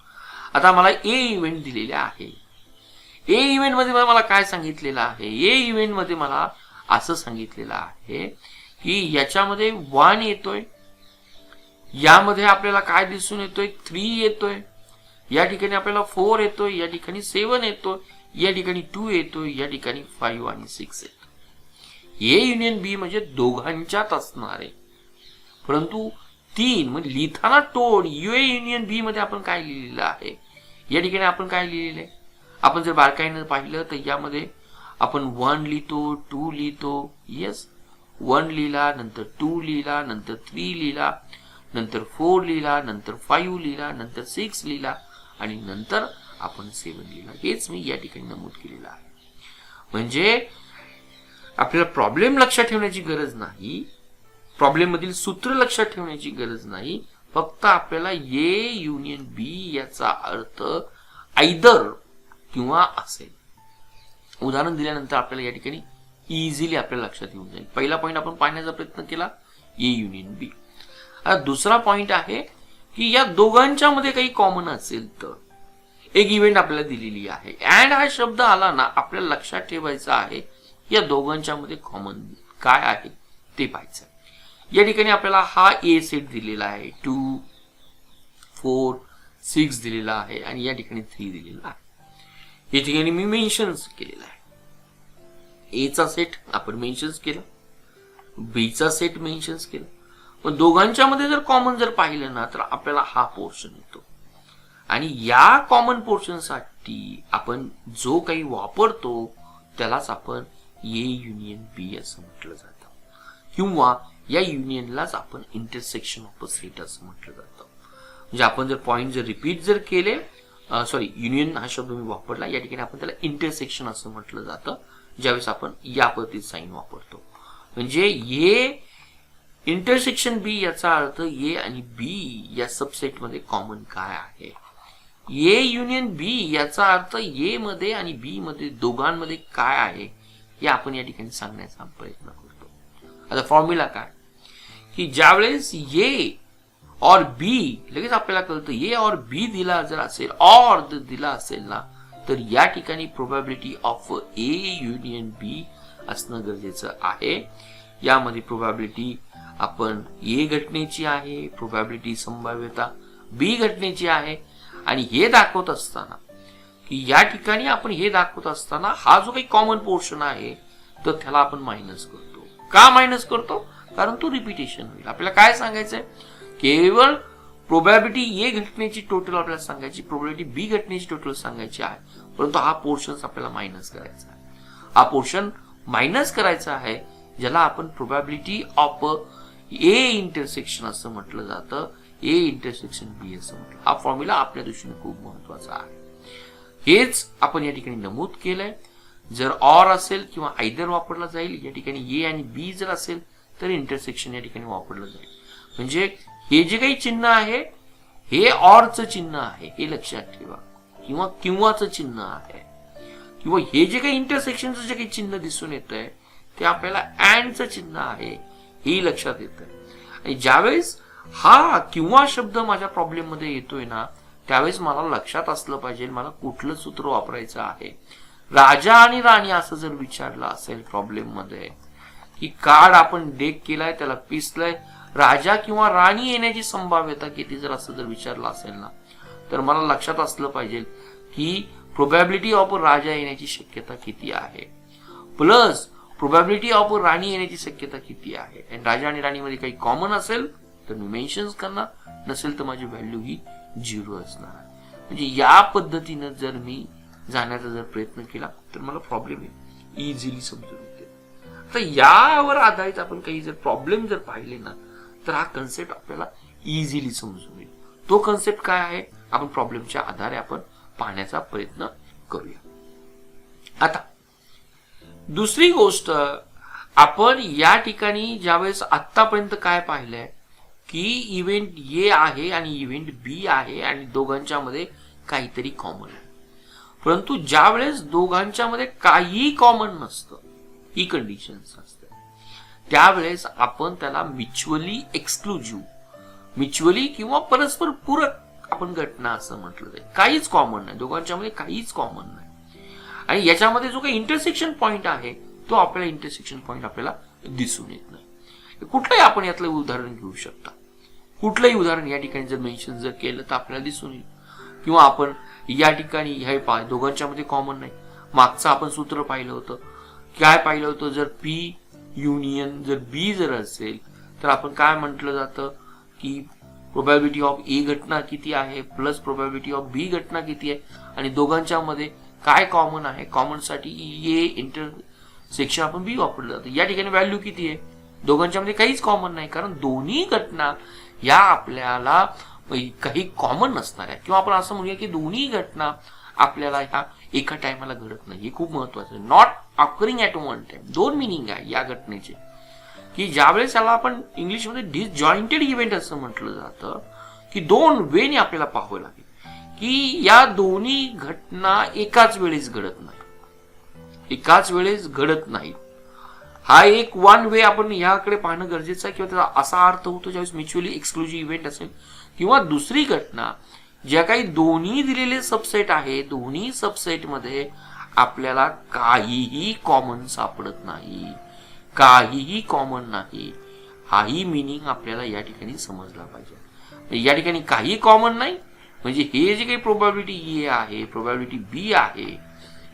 आता मला ए इव्हेंट दिलेले आहे. ए इव्हेंट मध्ये मला काय सांगितलेलं आहे, ए इव्हेंट मध्ये मला असं सांगितलेलं आहे की याच्यामध्ये 1 येतोय, यामध्ये आपल्याला काय दिसून येतोय 3 येतोय, या ठिकाणी आपल्याला 4 येतोय, या ठिकाणी 7 येतोय, या ठिकाणी 2 येतोय, या ठिकाणी 5 आणि 6 येतोय. ए युनियन बी म्हणजे दोघांच्यात असणार आहे. परंतु 3 म्हणजे लिहिताना टोन ए युनियन बी मध्ये आपण काय लिहिलेलं आहे, या ठिकाणी आपण काय लिहिलेलं आहे, आपण जर बारकाईने पाहिलं तर यामध्ये आपण 1 लिहितो, 2 लिहितो. येस, 1 लिहिला, नंतर 2 लिहिला, नंतर 3 लिहिला, नंतर 4 लिहिला, नंतर 5 लिहिला, नंतर 6 लिहिला आणि नंतर आपण 7 लिहिला. हेच मी या ठिकाणी नमूद केलेलं आहे. म्हणजे आपल्याला प्रॉब्लेम लक्षात ठेवण्याची गरज नाही, प्रॉब्लेम मधील सूत्र लक्षात ठेवण्याची गरज नाही. फक्त आपल्याला ए युनियन बी याचा अर्थ आयदर किंवा असेल. उदाहरण दिल्यानंतर आपल्याला या ठिकाणी इझिली आपल्याला लक्षात येऊन जाईल. पहिला पॉईंट आपण पाहण्याचा प्रयत्न केला, ए युनियन बी. आता दुसरा पॉइंट आहे की या दोघांच्या मध्ये काही कॉमन असेल तर एक इव्हेंट आपल्याला दिलेली आहे. अँड हा शब्द आला ना, आपल्याला लक्षात ठेवायचा आहे या दोघांच्या मध्ये कॉमन काय आहे ते पाहायचं. या ठिकाणी आपल्याला हा ए सेट दिलेला आहे, 2 4 6 दिलेला आहे आणि या ठिकाणी 3 दिलेला आहे. या ठिकाणी मी मेन्शन केलेला आहे. ए चा सेट आपण मेन्शन केला, बी चा सेट मेन्शन केला. पण दोघांच्या मध्ये जर कॉमन जर पाहिलं ना तर आपल्याला हा पोर्शन येतो. आणि या कॉमन पोर्शन साठी आपण जो काही वापरतो त्यालाच आपण ए युनियन बी असं म्हटलं जातं, किंवा या युनियनलाच आपण इंटरसेक्शन ऑफ अ सेट असं म्हटलं जातं. म्हणजे आपण जर पॉइंट जर रिपीट जर केले, सॉरी युनियन हा शब्द मी वापरला, या ठिकाणी आपण त्याला इंटरसेक्शन असं म्हटलं जातं ज्यावेळेस आपण या पद्धतीत साइन वापरतो. म्हणजे ए इंटरसेक्शन बी याचा अर्थ ए आणि बी या सबसेट मध्ये कॉमन काय आहे. ए युनियन बी याचा अर्थ ए मध्ये आणि बी मध्ये दोघांमध्ये काय आहे हे आपण या ठिकाणी सांगण्याचा प्रयत्न करतो. आता फॉर्म्युला काय की ज्यावेळेस ए और बी लगेच आपल्याला कळतं ए और बी दिला जर असेल, और दिला असेल ना, तर या ठिकाणी प्रोबॅबिलिटी ऑफ ए युनियन बी असणं गरजेचं आहे. यामध्ये प्रोबॅबिलिटी आपण ए घटनेची आहे, प्रोबॅबिलिटी संभाव्यता बी घटनेची आहे. आणि हे दाखवत असताना की या ठिकाणी आपण हे दाखवत असताना हा जो काही कॉमन पोर्शन आहे तर त्याला आपण मायनस करतो. का मायनस करतो? कारण तो रिपिटेशन होईल. आपल्याला काय सांगायचंय, केवळ प्रोबॅबिलिटी ए घटनेची टोटल आपल्याला सांगायची, प्रोबॅबिलिटी बी घटनेची टोटल सांगायची आहे, परंतु हा पोर्शन आपल्याला मायनस करायचा आहे. हा पोर्शन मायनस करायचा आहे ज्याला आपण प्रोबॅबिलिटी ऑफ ए इंटरसेक्शन असं म्हटलं जातं, ए इंटरसेक्शन बी असं म्हटलं. हा फॉर्म्युला आपल्या दृष्टीने खूप महत्वाचा आहे. हेच आपण या ठिकाणी नमूद केलंय. जर ऑर असेल किंवा आयदर वापरला जाईल, या ठिकाणी ए आणि बी जर असेल तर इंटरसेक्शन या ठिकाणी वापरलं जाईल. म्हणजे हे जे काही चिन्ह आहे हे ऑरचं चिन्ह आहे हे लक्षात ठेवा, किंवा किंवाचं चिन्ह आहे, किंवा हे जे काही इंटरसेक्शनचं जे काही चिन्ह दिसून येत आहे ते आपल्याला अँडचं चिन्ह आहे हे लक्षात येत आहे. आणि ज्यावेळेस हा किंवा शब्द माझ्या प्रॉब्लेम मध्ये येतोय ना, त्यावेळेस मला लक्षात असलं पाहिजे मला कुठलं सूत्र वापरायचं आहे. राजा आणि राणी असं जर विचारलं असेल प्रॉब्लेम मध्ये की कार्ड आपण डेक केलाय त्याला पिसलंय, राजा किंवा राणी येण्याची संभाव्यता किती जर असं जर विचारलं असेल ना, तर मला लक्षात असलं पाहिजे की प्रोबॅबिलिटी ऑफ राजा येण्याची शक्यता किती आहे प्लस प्रोबॅबिलिटी ऑफ राणी येण्याची शक्यता किती आहे. आणि राजा आणि राणी मध्ये काही कॉमन असेल तर मी मेन्शन करणार, नसेल तर माझी व्हॅल्यू ही 0 असणार. म्हणजे या पद्धतीनं जर मी जाण्याचा जर प्रयत्न केला तर मला प्रॉब्लेम इझिली समजून येते. तर यावर आधारित आपण काही जर प्रॉब्लेम जर पाहिले ना तर हा कन्सेप्ट आपल्याला इझिली समजून येईल. तो कन्सेप्ट काय आहे आपण प्रॉब्लेमच्या आधारे आपण पाहण्याचा प्रयत्न करूया. आता दुसरी गोष्ट आपण या ठिकाणी ज्यावेळेस आतापर्यंत काय पाहिलंय की इव्हेंट ए आहे आणि इव्हेंट बी आहे आणि दोघांच्या मध्ये काहीतरी कॉमन आहे, परंतु ज्या वेळेस दोघांच्या मध्ये काही कॉमन नसतं, ही कंडिशन असते, त्यावेळेस आपण त्याला म्युच्युअली एक्सक्लुझिव्ह, म्युच्युअली किंवा परस्पर पूरक आपण घटना असं म्हटलं जाईल. काहीच कॉमन नाही, दोघांच्या मध्ये काहीच कॉमन नाही. आणि याच्यामध्ये जो काही इंटरसेक्शन पॉइंट आहे तो आपल्याला इंटरसेक्शन पॉइंट आपल्याला दिसून येत नाही. कुठलंही आपण यातलं उदाहरण घेऊ शकता, कुठलंही उदाहरण या ठिकाणी जर मेन्शन जर केलं तर आपल्याला दिसून येईल. किंवा आपण या ठिकाणी हे दोघांच्या मध्ये कॉमन नाही, मागचं आपण सूत्र पाहिलं होतं, काय पाहिलं होतं, जर पी युनियन जर बी जर असेल तर आपण काय म्हटलं जातं की प्रोबॅबिलिटी ऑफ ए घटना किती आहे प्लस प्रोबॅबिलिटी ऑफ बी घटना किती आहे, आणि दोघांच्या मध्ये काय कॉमन आहे, कॉमन साठी ए इंटरसेक्शन आपण बी वापरलं जातं. या ठिकाणी व्हॅल्यू किती आहे, दोघांच्या मध्ये काहीच कॉमन नाही, कारण दोन्ही घटना या आपल्याला काही कॉमन नसणार आहे, किंवा आपण असं म्हणूया की दोन्ही घटना आपल्याला ह्या एका टायमाला घडत नाही. हे खूप महत्वाचं आहे. Not occurring at one time. दोन मिनिंग आहे या घटनेचे की ज्यावेळेस याला आपण इंग्लिशमध्ये डिसजॉइंटेड इव्हेंट असं म्हटलं जातं की दोन वेने आपल्याला पाहावं लागेल की या दोन्ही घटना एकाच वेळेस घडत नाही, एकाच वेळेस घडत नाही. हा एक वन वे आपण याकडे पाहणं गरजेचं आहे, किंवा त्याचा असा अर्थ होतो ज्यावेळेस म्युच्युअली एक्सक्लुझिव्ह इव्हेंट असेल, किंवा दुसरी घटना ज्या काही दोन्ही दिलेले सबसेट आहे, दोन्ही सबसेटमध्ये आपल्याला काहीही कॉमन सापडत नाही, काहीही कॉमन नाही. हाही मिनिंग आपल्याला या ठिकाणी समजला पाहिजे. या ठिकाणी काही कॉमन नाही म्हणजे हे जे काही प्रोबॅबिलिटी ए आहे, प्रोबॅबिलिटी बी आहे,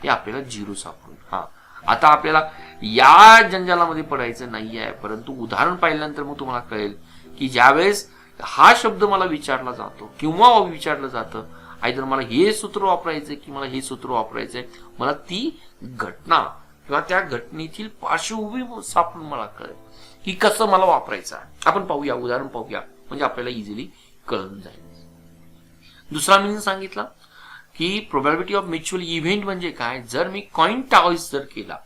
हे आपल्याला 0 सापडून. आता आपल्याला या जंजालामध्ये पडायचं नाही आहे, परंतु उदाहरण पाहिल्यानंतर मग तुम्हाला कळेल की ज्यावेळेस हा शब्द मला विचारला जातो किंवा विचारलं जातं, आयदर मला हे सूत्र वापरायचंय की मला हे सूत्र वापरायचंय, मला ती घटना किंवा त्या घटनेतील पार्श्वभूमी सापडून मला कळेल की कसं मला वापरायचं आहे. आपण पाहूया, उदाहरण पाहूया, म्हणजे आपल्याला इझिली कळून जाईल. दुसरा मीनिंग सांगितला की प्रोबॅबिलिटी ऑफ म्युच्युअल इव्हेंट म्हणजे काय. जर मी कॉइन टॉस जर केला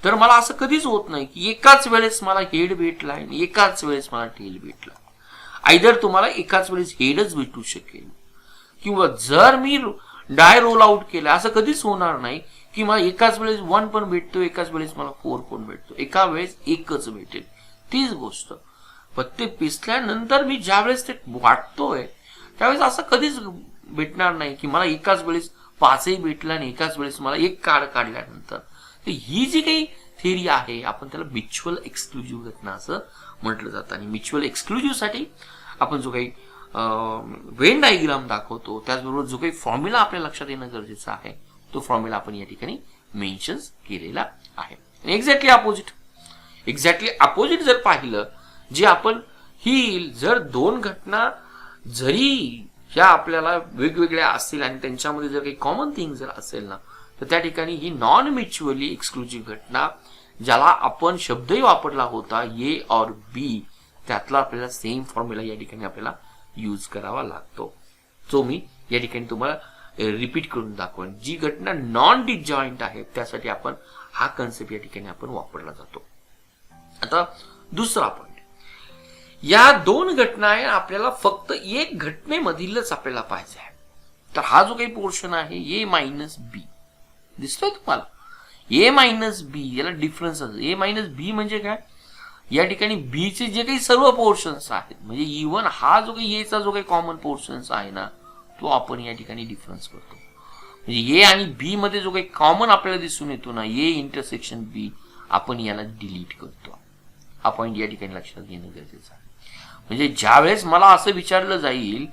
तर मला असं कधीच होत नाही की एकाच वेळेस मला हेड भेटला आणि एकाच वेळेस मला टेल भेटला. आयदर तुम्हाला एकाच वेळेस हेडच भेटू शकेल, किंवा जर मी डाय रोल आउट केला असं कधीच होणार नाही की मला एकाच वेळेस 1 पण भेटतो, एकाच वेळेस मला 4 पण भेटतो. एका वेळेस एकच भेटेल. तीच गोष्ट पत्ते पिसल्यानंतर मी ज्यावेळेस ते वाटतोय त्यावेळेस असं कधीच भेटणार नाही की मला एकाच वेळेस 5ही भेटला आणि एकाच वेळेस मला एक कार्ड काढल्यानंतर. तर ही जी काही थिअरी आहे आपण त्याला म्युच्युअल एक्सक्लुझिव्ह घटना असं म्हटलं जातं. आणि म्युच्युअल एक्सक्लुझिव्ह साठी आपण जो काही वेन डायग्राम दाखवतो, त्याचबरोबर जो काही फॉर्म्युला आपल्या लक्षात येणं गरजेचं आहे, तो फॉर्म्युला आपण या ठिकाणी मेन्शन केलेला आहे. एक्झॅक्टली अपोजिट जर पाहिलं, जे आपण ही जर दोन घटना जरी ह्या आपल्याला वेगवेगळ्या असतील आणि त्यांच्यामध्ये जर काही कॉमन थिंग जर असेल ना, तर त्या ठिकाणी ही नॉन म्युच्युअली एक्सक्लुझिव्ह घटना, ज्याला आपण शब्दही वापरला होता ए और बी, त्यातला आपल्याला सेम फॉर्म्युला या ठिकाणी आपल्याला यूज करावा लागतो, जो मी या ठिकाणी तुम्हाला रिपीट करून दाखवेन. जी घटना नॉन डिसजॉइंट आहे त्यासाठी आपण हा कन्सेप्ट या ठिकाणी आपण वापरला जातो. आता दुसरा पॉइंट, या दोन घटना आहे आपल्याला फक्त एक घटनेमधीलच आपल्याला पाहिजे आहे. तर हा जो काही पोर्शन आहे ए मायनस बी दिसतोय तुम्हाला, ए मायनस बी, याला डिफरन्स ए मायनस बी म्हणजे काय, या ठिकाणी बी चे जे काही सर्व पोर्शन्स आहेत, म्हणजे इव्हन हा जो काही एचा जो काही कॉमन पोर्शन्स आहे ना, तो आपण या ठिकाणी डिफरन्स करतो. म्हणजे ए आणि बी मध्ये जो काही कॉमन आपल्याला दिसून येतो ना, ए इंटरसेक्शन बी, आपण याला डिलीट करतो. हा पॉइंट या ठिकाणी लक्षात घेणं गरजेचं आहे. म्हणजे ज्या वेळेस मला असं विचारलं जाईल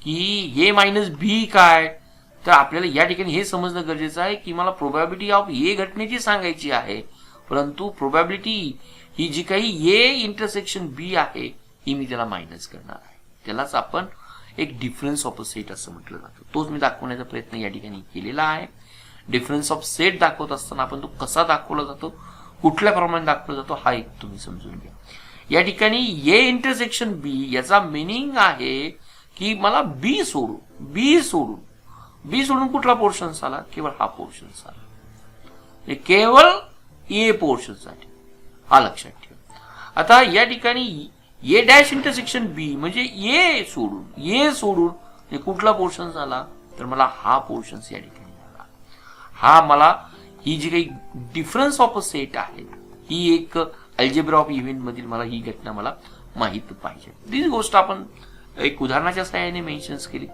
की ए मायनस बी काय, तर आपल्याला या ठिकाणी हे समजणं गरजेचं आहे की मला प्रोबॅबिलिटी ऑफ ए घटनेची सांगायची आहे, परंतु प्रोबॅबिलिटी ही जी काही ए इंटरसेक्शन बी आहे ही मी त्याला मायनस करणार आहे. त्यालाच आपण एक डिफरन्स ऑफ अ सेट असं म्हटलं जातं. तोच मी दाखवण्याचा प्रयत्न या ठिकाणी केलेला आहे. डिफरन्स ऑफ सेट दाखवत असताना आपण तो कसा दाखवला जातो, कुठल्या प्रमाणे दाखवला जातो, हा एक तुम्ही समजून घ्या. या ठिकाणी ए इंटरसेक्शन बी याचा मिनिंग आहे की मला बी सोडून कुठला पोर्शन आला, केवळ हा पोर्शन आला, केवळ ए पोर्शन साठी, हा लक्षात ठेवा. आता या ठिकाणी ए डॅश इंटरसेक्शन बी म्हणजे ए सोडून कुठला पोर्शन आला, तर मला हा पोर्शन या ठिकाणी आला. हा मला ही जी काही डिफरन्स ऑफ अ सेट आहे, ही एक अल्जेब्रा ऑफ इव्हेंट मधील मला ही घटना मला माहित पाहिजे. तीच गोष्ट आपण एक उदाहरणाच्या सहाय्याने मेन्शन केली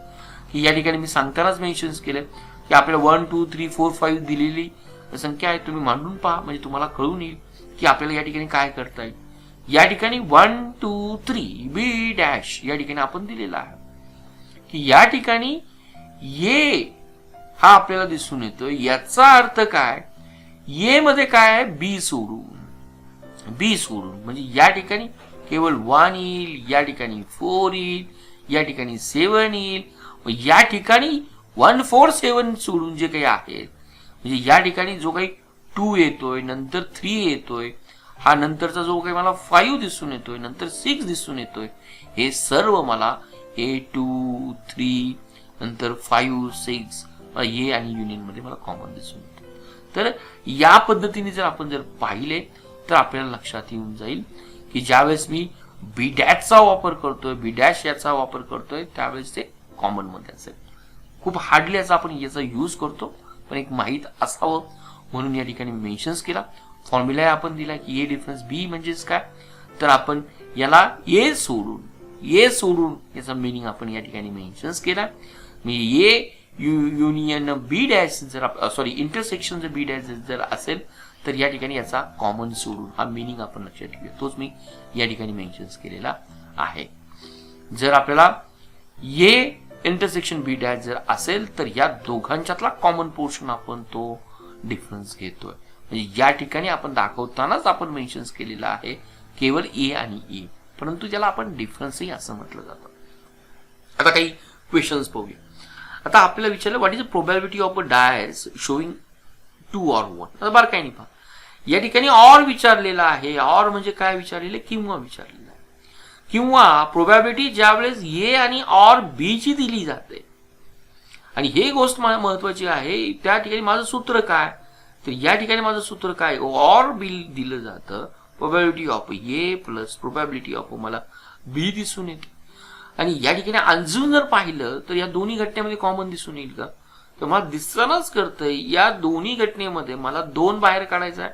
की या ठिकाणी मी सांगतानाच मेन्शन केलं की आपल्याला 1 2 3 4 5 दिलेली संख्या आहे, तुम्ही मांडून पहा म्हणजे तुम्हाला कळून येईल की आपल्याला या ठिकाणी काय करता येईल. या ठिकाणी 1 2 3 बी डॅश या ठिकाणी आपण दिलेला आहे की या ठिकाणी ए हा आपल्याला दिसून येतो. याचा अर्थ काय, ए मध्ये काय आहे, बी सोडून म्हणजे या ठिकाणी केवळ 1 येईल, या ठिकाणी 4 येईल, या ठिकाणी 7 येईल, या ठिकाणी 1 4 7 सोडून जे काही आहेत, म्हणजे या ठिकाणी जो काही 2 येतोय, नंतर 3 येतोय, हा नंतरचा जो काही मला 5 दिसून येतोय, नंतर 6 दिसून येतोय, हे सर्व मला ए 2 3 नंतर 5 6 ए आणि युनियन मध्ये मला कॉमन दिसून येतो. तर या पद्धतीने जर आपण जर पाहिले तर आपल्याला लक्षात येऊन जाईल की ज्यावेळेस मी बी डॅशचा वापर करतोय, बी डॅश याचा वापर करतोय, त्यावेळेस ते कॉमन मध्ये असेल. खूप हार्डली याचा आपण याचा यूज करतो, पण एक माहीत असावं म्हणून या ठिकाणी मेन्शन्स केला. फॉर्म्युला आपण दिला की ए डिफरन्स बी म्हणजेच काय, तर आपण याला ए सोडून याचा मिनिंग आपण या ठिकाणी मेन्शन केला. म्हणजे ए युनियन बी डॅश जर सॉरी इंटरसेक्शन जर बी डॅश जर असेल तर या ठिकाणी याचा कॉमन सोडून हा मिनिंग आपण लक्षात ठेवूया. तोच मी या ठिकाणी मेन्शन केलेला आहे. जर आपल्याला ए इंटरसेक्शन बी डॅश जर असेल तर या दोघांच्यातला कॉमन पोर्शन आपण तो डिफरन्स घेतोय. म्हणजे या ठिकाणी आपण दाखवतानाच आपण मेन्शन केलेला आहे केवळ ए आणि ए, परंतु त्याला आपण डिफरन्सही असं म्हटलं जातं. आता काही क्वेश्चन्स पाहूया. आता आपल्याला विचारलं what is the probability of a dice showing 2 or 1. आता बार काही नाही पहा, या ठिकाणी ऑर विचारलेला आहे. ऑर म्हणजे काय विचारलेलं, किंवा विचारलेलं आहे. किंवा प्रोबॅबिलिटी ज्यावेळेस ए आणि ऑर बी ची दिली जाते, आणि हे गोष्ट महत्वाची आहे. त्या ठिकाणी माझं सूत्र काय, तर या ठिकाणी माझं सूत्र काय, ऑर बी दिलं जातं, probability of A plus probability of मला बी दिसून येते. आणि या ठिकाणी अजून जर पाहिलं तर या दोन्ही घटनेमध्ये कॉमन दिसून येईल का, तर मला दिसतानाच करतंय या दोन्ही घटनेमध्ये मला 2 बाहेर काढायचा आहे.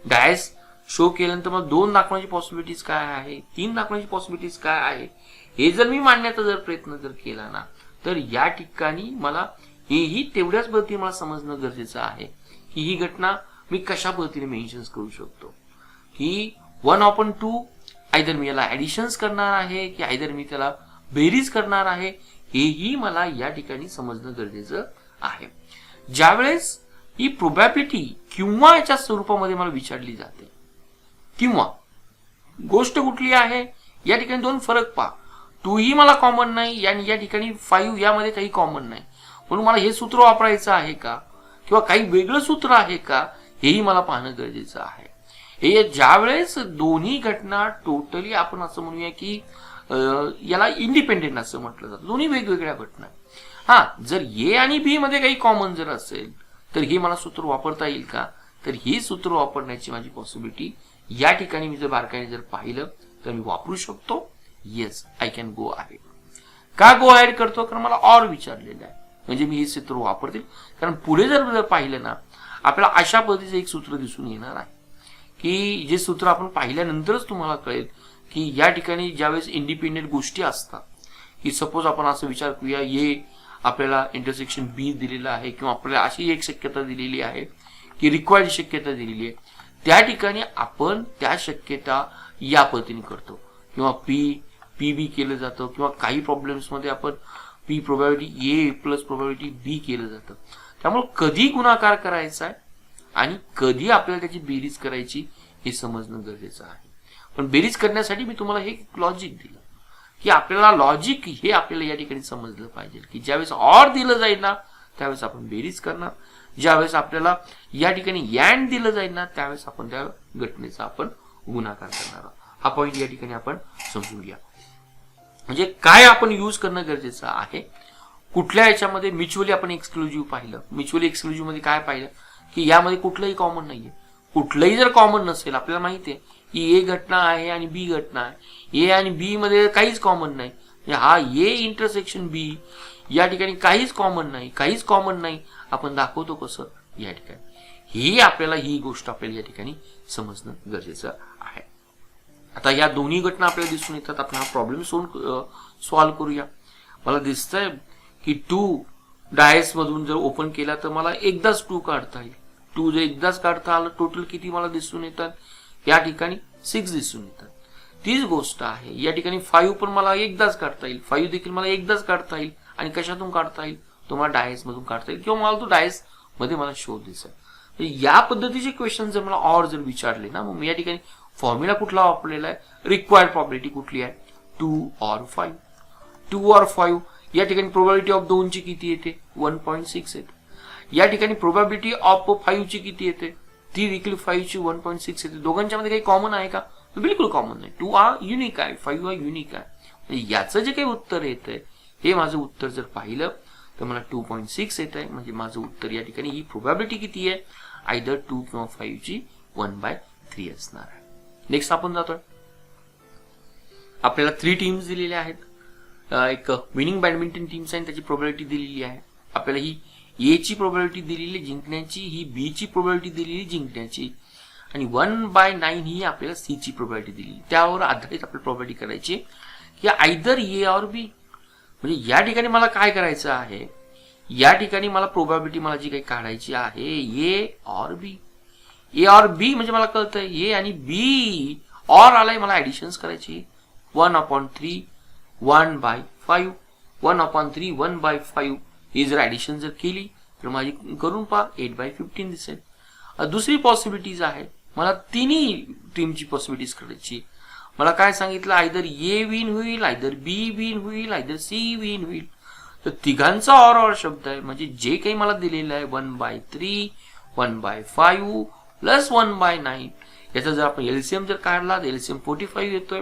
डायस शो केल्यानंतर मला 2 दाखवण्याची पॉसिबिलिटीज काय आहे, 3 दाखवण्याची पॉसिबिलिटीज काय आहे, हे जर मी मांडण्याचा जर प्रयत्न जर केला ना, तर या ठिकाणी मला हेही तेवढ्याच पद्धतीने मला समजणं गरजेचं आहे की ही घटना मी कशा पद्धतीने मेन्शन करू शकतो. की 1/2 आयदर मी याला ऍडिशन्स करणार आहे की आयदर मी त्याला बेरीज करणार आहे, हेही मला या ठिकाणी समजणं गरजेचं आहे. ज्यावेळेस ही प्रोबॅबिलिटी किंवा याच्या स्वरूपामध्ये मला विचारली जाते, किंवा गोष्ट कुठली आहे, या ठिकाणी 2 फरक पहा. 2 ही मला कॉमन नाही आणि या ठिकाणी 5 यामध्ये काही कॉमन नाही, म्हणून मला हे सूत्र वापरायचं आहे का किंवा काही वेगळं सूत्र आहे का, हेही मला पाहणं गरजेचं आहे. हे ज्यावेळेस दोन्ही घटना टोटली आपण असं म्हणूया की याला इंडिपेंडेंट असं म्हटलं जातं, दोन्ही वेगवेगळ्या घटना. हा, जर ए आणि बी मध्ये काही कॉमन जर असेल तर हे मला सूत्र वापरता येईल का, तर हे सूत्र वापरण्याची माझी पॉसिबिलिटी या ठिकाणी मी जर बारकाईने जर पाहिलं तर मी वापरू शकतो. Yes, I can go ahead. का गो अहेड करतो, कारण मला ऑर विचारलेलं आहे, म्हणजे मी हे सूत्र वापरते. कारण पुढे जर पाहिलं ना, आपल्याला अशा पद्धतीचं एक सूत्र दिसून येणार आहे की जे सूत्र आपण पाहिल्यानंतरच तुम्हाला कळेल की या ठिकाणी ज्यावेळेस इंडिपेंडेंट गोष्टी असतात, की सपोज आपण असं विचार करूया ए आपल्याला इंटरसेक्शन बी दिलेला आहे किंवा आपल्याला अशी एक शक्यता दिलेली आहे की रिक्वायर्ड शक्यता दिलेली आहे, त्या ठिकाणी आपण त्या शक्यता या पद्धतीने करतो किंवा पी बी केलं जातं, किंवा काही प्रॉब्लेम्स मध्ये आपण पी प्रोबॅबिलिटी ए प्लस प्रोबॅबिलिटी बी केलं जातं. त्यामुळे कधी गुणाकार करायचा आहे आणि कधी आपल्याला त्याची बेरीज करायची हे समजणं गरजेचं आहे. पण बेरीज करण्यासाठी मी तुम्हाला हे लॉजिक दिलं की आपल्याला लॉजिक हे आपल्याला या ठिकाणी समजलं पाहिजे की ज्यावेळेस ऑर दिलं जाईल ना त्यावेळेस आपण बेरीज करणार, ज्यावेळेस आपल्याला या ठिकाणी यँड दिलं जाईल ना त्यावेळेस आपण त्या घटनेचा आपण गुणाकार करणार. हा पॉईंट या ठिकाणी आपण समजून घ्या. म्हणजे काय आपण यूज करणं गरजेचं आहे. कुठल्या याच्यामध्ये म्युच्युअली आपण एक्सक्लुझिव्ह पाहिलं, म्युच्युअली एक्सक्लुझिव्ह मध्ये काय पाहिलं की यामध्ये कुठलंही कॉमन नाहीये. कुठलंही जर कॉमन नसेल, आपल्याला माहिती आहे की ए घटना आहे आणि बी घटना आहे, ए आणि बी मध्ये काहीच कॉमन नाही, हा ए इंटरसेक्शन बी या ठिकाणी काहीच कॉमन नाही, आपण दाखवतो कसं या ठिकाणी. ही आपल्याला ही गोष्ट आपल्याला या ठिकाणी समजणं गरजेचं आहे. आता या दोन्ही घटना आपल्याला दिसून येतात. आपण हा प्रॉब्लेम सॉल्व्ह करूया. मला दिसतंय की 2 डायस मधून जर ओपन केला तर मला एकदाच 2 काढता येईल. 2 जर एकदाच काढता आलं टोटल किती मला दिसून येतात, या ठिकाणी 6 दिसून येतात. तीच गोष्ट आहे या ठिकाणी 5 पण मला एकदाच काढता येईल, 5 देखील मला एकदाच काढता येईल. आणि कशातून काढता येईल, तुम्हाला डायस मधून काढता येईल किंवा मला तो डायस मध्ये मला शोध दिसेल. या पद्धतीचे क्वेश्चन जर मला ऑर जर विचारले ना, मग या ठिकाणी फॉर्म्युला कुठला वापरलेला आहे, रिक्वायर्ड प्रोबॅबिलिटी कुठली आहे, 2 or 5. 2 or 5 या ठिकाणी प्रोबॅबिलिटी ऑफ 2 ची किती येते, 1.6 येते. या ठिकाणी प्रोबॅबिलिटी ऑफ 5 ची किती येते, ती देखील 5 ची 1.6 येते. दोघांच्या मध्ये काही कॉमन आहे का, बिलकुल कॉमन नाही. 2 हा युनिक आहे, 5 हा युनिक आहे. याचं जे काही उत्तर येतंय हे माझं उत्तर जर पाहिलं तर मला 2.6 येत आहे. म्हणजे माझं उत्तर या ठिकाणी ही प्रोबॅबिलिटी किती आहे, आयदर 2 किंवा 5 ची 1/3 असणार आहे. नेक्स्ट आपण जातोय. आपल्याला 3 टीम्स दिलेल्या आहेत. एक विनिंग बॅडमिंटन टीम्स आहे, त्याची प्रोबॅबिलिटी दिलेली आहे. आपल्याला ही ए ची प्रोबॅबिलिटी दिलेली जिंकण्याची, ही बी ची प्रोबॅबिलिटी दिलेली जिंकण्याची, आणि 1/9 ही आपल्याला सी ची प्रोबॅबिलिटी दिली. त्यावर आधारित आपल्याला प्रोबॅबिलिटी करायची की आयदर ए ऑर बी. म्हणजे या ठिकाणी मला काय करायचं आहे, या ठिकाणी मला प्रोबॅबिलिटी मला जी काही काढायची आहे ए ऑर बी. ए ऑर बी म्हणजे मला कळतंय ए आणि बी ऑर आलाय, मला ऍडिशन्स करायची. 1/3 1/5 1/3 1/5 ही जर ऍडिशन जर केली तर माझी करून पहा 8/15 दिसेल. दुसरी पॉसिबिलिटीज आहे, मला तिन्ही टीमची पॉसिबिलिटीज करायची. मला काय सांगितलं, आयदर ए विन होईल, आयदर बी विन होईल, आयदर सी विन होईल. तर तिघांचा ऑर शब्द आहे. म्हणजे जे काही मला दिलेलं आहे 1/3 1/5 प्लस 1/9 याचा जर आपण एलसीएम जर काढला तर एलसीएम 45 येतोय.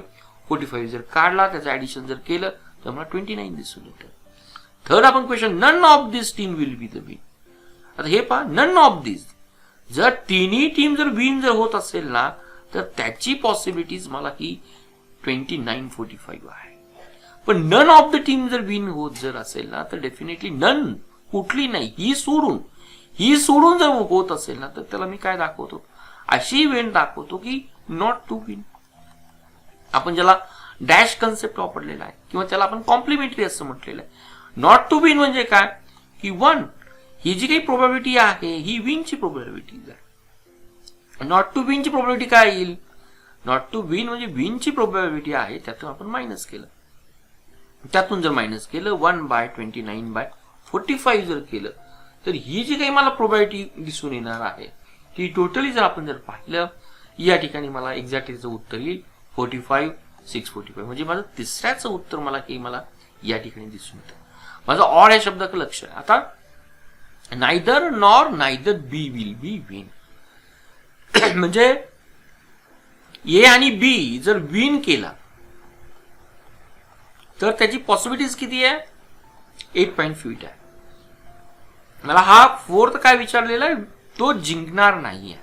45 जर काढला त्याचं ऍडिशन जर केलं तर मला 29 दिसून येतं. थर्ड आपण question, none of this team will be the win. आता हे पहा, नन ऑफ दिस, जर तिन्ही टीम जर विन जर होत असेल ना तर त्याची पॉसिबिलिटीज मला ही 29-45 आहे. पण नन ऑफ द टीम जर विन होत जर असेल ना तर डेफिनेटली नन, कुठली नाही, ही सोडून जर होत असेल ना तर त्याला मी काय दाखवतो, अशी इव्हेंट दाखवतो की नॉट टू विन. आपण ज्याला डॅश कन्सेप्ट वापरलेला आहे किंवा त्याला आपण कॉम्प्लिमेंटरी असं म्हटलेलं आहे. नॉट टू विन म्हणजे काय की 1 ही जी काही प्रोबॅबिलिटी आहे ही विनची प्रोबॅबिलिटी आहे. नॉट टू विनची प्रोबॅबिलिटी काय येईल, नॉट टू विन म्हणजे विनची प्रोबॅबिलिटी आहे, त्यातून आपण मायनस केलं. त्यातून जर मायनस केलं 1/29/45 जर केलं तर ही जी काही मला प्रोबॅबिलिटी दिसून येणार आहे ती टोटली जर आपण जर पाहिलं, या ठिकाणी मला एक्झॅक्टलीचं उत्तर येईल 45-645. म्हणजे माझं तिसऱ्याचं उत्तर मला या ठिकाणी दिसून येतं. माझं ऑर या शब्दाकडे लक्ष आहे. आता neither nor neither B will be win. म्हणजे ए आणि बी जर विन केला तर त्याची पॉसिबिलिटीज किती आहे, 8.8 आहे. मला हा फोर्थ काय विचारलेला आहे, तो जिंकणार नाहीये.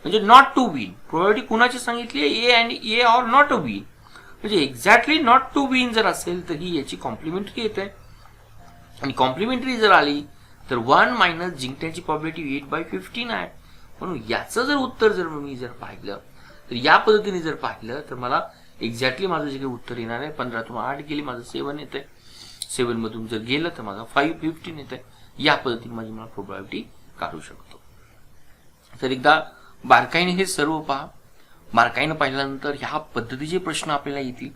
म्हणजे नॉट टू विन प्रोबॅबिलिटी कुणाची सांगितली आहे, ए आणि ए ऑर नॉट टू विन. म्हणजे एक्झॅक्टली नॉट टू विन जर असेल तर ही याची कॉम्प्लिमेंटरी येते. आणि कॉम्प्लिमेंटरी जर आली तर 1 मायनस जिंकण्याची प्रोबॅबिलिटी 8/15 आहे. म्हणून याचं जर उत्तर जर मी जर पाहिलं तर या पद्धतीने जर पाहिलं तर मला एक्झॅक्टली माझं जे काही उत्तर येणार आहे 15तून 8 गेली माझं 7 येते. 7 मधून जर गेलं तर माझं 5/15 येते. या पद्धतीने माझी मला प्रोबॅबिलिटी काढू शकतो. तर एकदा बारकाईने हे सर्व पहा. बारकाईने पाहिल्यानंतर ह्या पद्धतीचे प्रश्न आपल्याला येतील.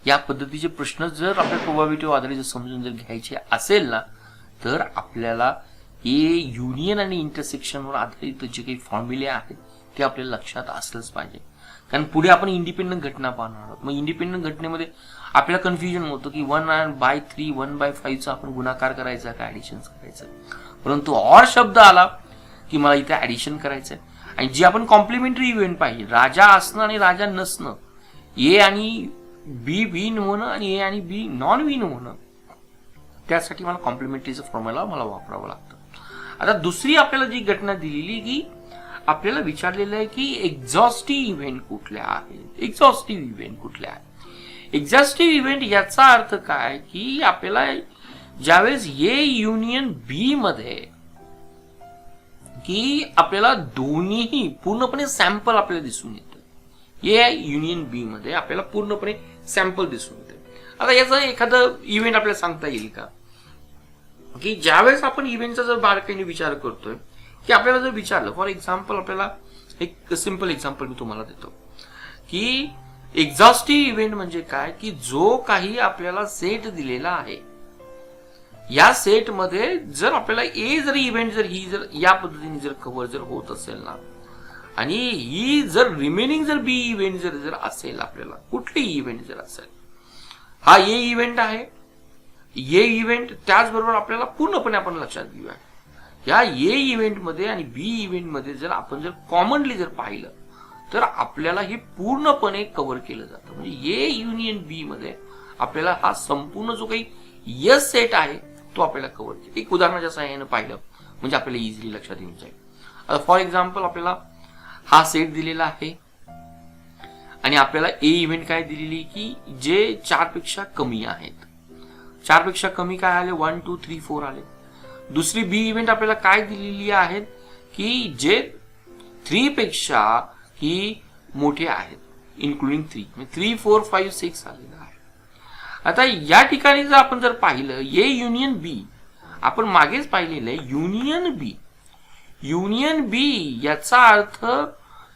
या पद्धतीचे प्रश्न जर आपल्या प्रोबॅबिलिटीवर आधारित समजून जर घ्यायचे असेल ना तर आपल्याला ए युनियन आणि इंटरसेक्शनवर आधारित जे काही फॉर्म्युले आहेत ते आपल्याला लक्षात असलंच पाहिजे. कारण पुढे आपण इंडिपेंडंट घटना पाहणार आहोत. मग इंडिपेंडंट घटनेमध्ये आपल्याला कन्फ्युजन होतं की 1/3 1/5चा आपण गुणाकार करायचा का ऍडिशन करायचं. परंतु ऑर शब्द आला की मला इथे ऍडिशन करायचंय. आणि जी आपण कॉम्प्लिमेंटरी इव्हेंट पाहिजे, राजा असणं आणि राजा नसणं, ए आणि बी विन होणं आणि ए आणि बी नॉन विन होणं, त्यासाठी मला कॉम्प्लिमेंटरीचं फॉर्म्युला मला वापरावं लागतं. आता दुसरी आपल्याला जी घटना दिलेली की आपल्याला विचारलेलं आहे की एक्झॉस्टिव्ह इव्हेंट कुठल्या आहेत. एक्झॉस्टिव्ह इव्हेंट कुठल्या आहेत. एक्झॉस्टिव्ह इव्हेंट याचा अर्थ काय की आपल्याला ज्यावेळेस ए युनियन बी मध्ये की आपल्याला दोन्हीही पूर्णपणे सॅम्पल आपल्याला दिसून येतं. ए युनियन बी मध्ये आपल्याला पूर्णपणे सॅम्पल दिसून येते. आता याचा एखादं इव्हेंट आपल्याला सांगता येईल का की ज्यावेळेस आपण इव्हेंटचा जर बारकाईने विचार करतोय की आपल्याला जर विचारलं, फॉर एक्झाम्पल आपल्याला एक सिंपल एक्झाम्पल मी तुम्हाला देतो की एक्झॉस्टिव्ह इव्हेंट म्हणजे काय की जो काही आपल्याला सेट दिलेला आहे या सेट मध्ये जर आपल्याला ए जर इव्हेंट जर ही जर या पद्धतीने जर कव्हर जर होत असेल ना आणि ही जर रिमेनिंग जर बी इव्हेंट जर असेल, आपल्याला कुठली इव्हेंट जर असेल, हा ए इव्हेंट आहे, ए इव्हेंट त्याचबरोबर आपल्याला पूर्णपणे आपण लक्षात घेऊया या ए इव्हेंट मध्ये आणि बी इव्हेंट मध्ये जर आपण जर कॉमनली जर पाहिलं तर आपल्याला हे पूर्णपणे कव्हर केलं जातं. म्हणजे ए युनियन बी मध्ये आपल्याला हा संपूर्ण जो काही यस सेट आहे तो आपल्याला कव्हर केला. एक उदाहरणाच्या सहाय्याने पाहिलं म्हणजे आपल्याला इझिली लक्षात येऊन जाईल. आता फॉर एक्झाम्पल आपल्याला हा सेट दिलेला आहे आणि आपल्याला ए इव्हेंट काय दिलेली की जे 4 पेक्षा कमी आहेत. 4 पेक्षा कमी काय आले, 1 2 3 4 आले. दुसरी बी इव्हेंट आपल्याला काय दिलेली आहेत की जे 3 पेक्षा की मोठे आहेत, इन्क्लुडिंग 3 4 5 6 आलेलं आहे. आता या ठिकाणी जर आपण जर पाहिलं ए युनियन बी, आपण मागेच पाहिलेलं आहे युनियन बी याचा अर्थ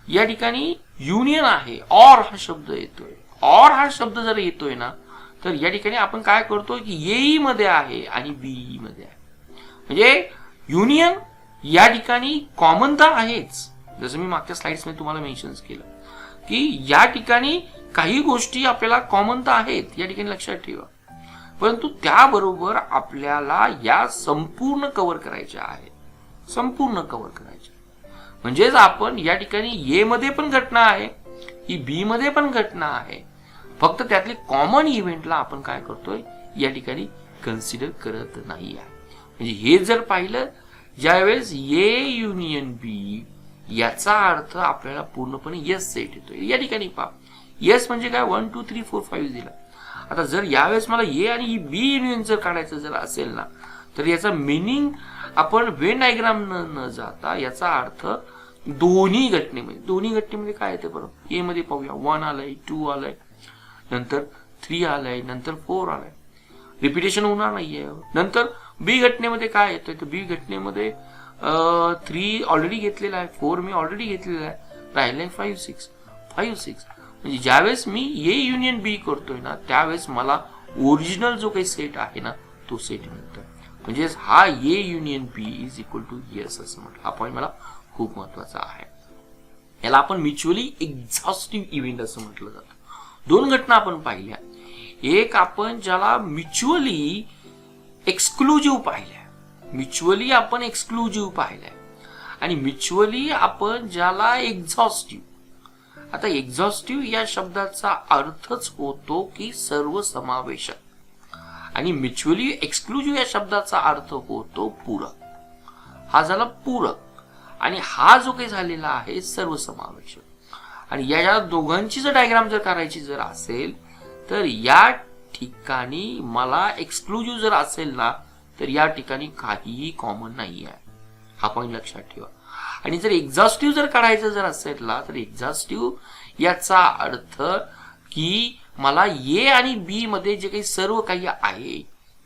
या ठिकाणी युनियन आहे. ऑर हा शब्द येतोय, ऑर हा शब्द जर येतोय ना, तर या ठिकाणी आपण काय करतोय की ए मध्ये आहे आणि बी मध्ये आहे. म्हणजे युनियन या ठिकाणी कॉमन तर आहेच, जसं मी मागच्या स्लाइड्स मध्ये तुम्हाला मेन्शन केलं की या ठिकाणी काही गोष्टी आपल्याला कॉमन तर आहेत, या ठिकाणी लक्षात ठेवा. परंतु त्याबरोबर आपल्याला या संपूर्ण कव्हर करायच्या आहेत, संपूर्ण कव्हर करायच्या. म्हणजेच आपण या ठिकाणी ए मध्ये पण घटना आहे, ही बी मध्ये पण घटना आहे, फक्त त्यातले कॉमन इव्हेंटला आपण काय करतोय या ठिकाणी कन्सिडर करत नाही आहे. म्हणजे हे जर पाहिलं ज्यावेळेस ए युनियन बी याचा अर्थ आपल्याला पूर्णपणे येस सेट येतोय. या ठिकाणी पहा येस म्हणजे काय 1 2 3 4 5 दिला. आता जर यावेळेस मला ए आणि बी युनियन जर काढायचं जर असेल ना, तर याचा मिनिंग आपण व्हेन डायग्राम न जाता याचा अर्थ दोन्ही घटनेमध्ये काय येते बरं. ए मध्ये पाहूया 1 आलंय, 2 आलंय, नंतर 3 आलंय, नंतर 4 आलंय, रिपिटेशन होणार नाहीये. नंतर बी घटनेमध्ये काय येतंय, तर बी घटनेमध्ये 3 ऑलरेडी घेतलेला आहे, 4 मी ऑलरेडी घेतलेला आहे, राहिलंय 5 6. म्हणजे ज्यावेळेस मी ए युनियन बी करतोय ना, त्यावेळेस मला ओरिजिनल जो काही सेट आहे ना तो सेट मिळतोय. म्हणजे हा A union B is equal to yes असं म्हटलं. हा पॉईंट मला खूप महत्वाचा आहे. याला आपण म्युच्युअली एक्झॉस्टिव्ह इव्हेंट असं म्हटलं जातं. दोन घटना आपण पाहिल्या, एक आपण ज्याला म्युच्युअली एक्सक्लुझिव्ह पाहिल्या, आणि म्युच्युअली आपण ज्याला एक्झॉस्टिव्ह. आता एक्झॉस्टिव्ह या शब्दाचा अर्थच होतो की सर्वसमावेशक, आणि म्युच्युअली एक्सक्लुझिव्ह या शब्दाचा अर्थ होतो पूरक. हा झाला पूरक, आणि हा जो काही झालेला आहे सर्वसमावेशक. आणि या दोघांची जर डायग्राम जर करायची जर असेल, तर या ठिकाणी मला एक्सक्लुझिव्ह जर असेल ना, तर या ठिकाणी काहीही कॉमन नाही आहे. हा पॉईंट लक्षात ठेवा. आणि जर एक्झॉस्टिव्ह जर काढायचं जर असेल ना, तर एक्झॉस्टिव्ह याचा अर्थ की मला ए आणि बी मध्ये जे काही सर्व काही आहे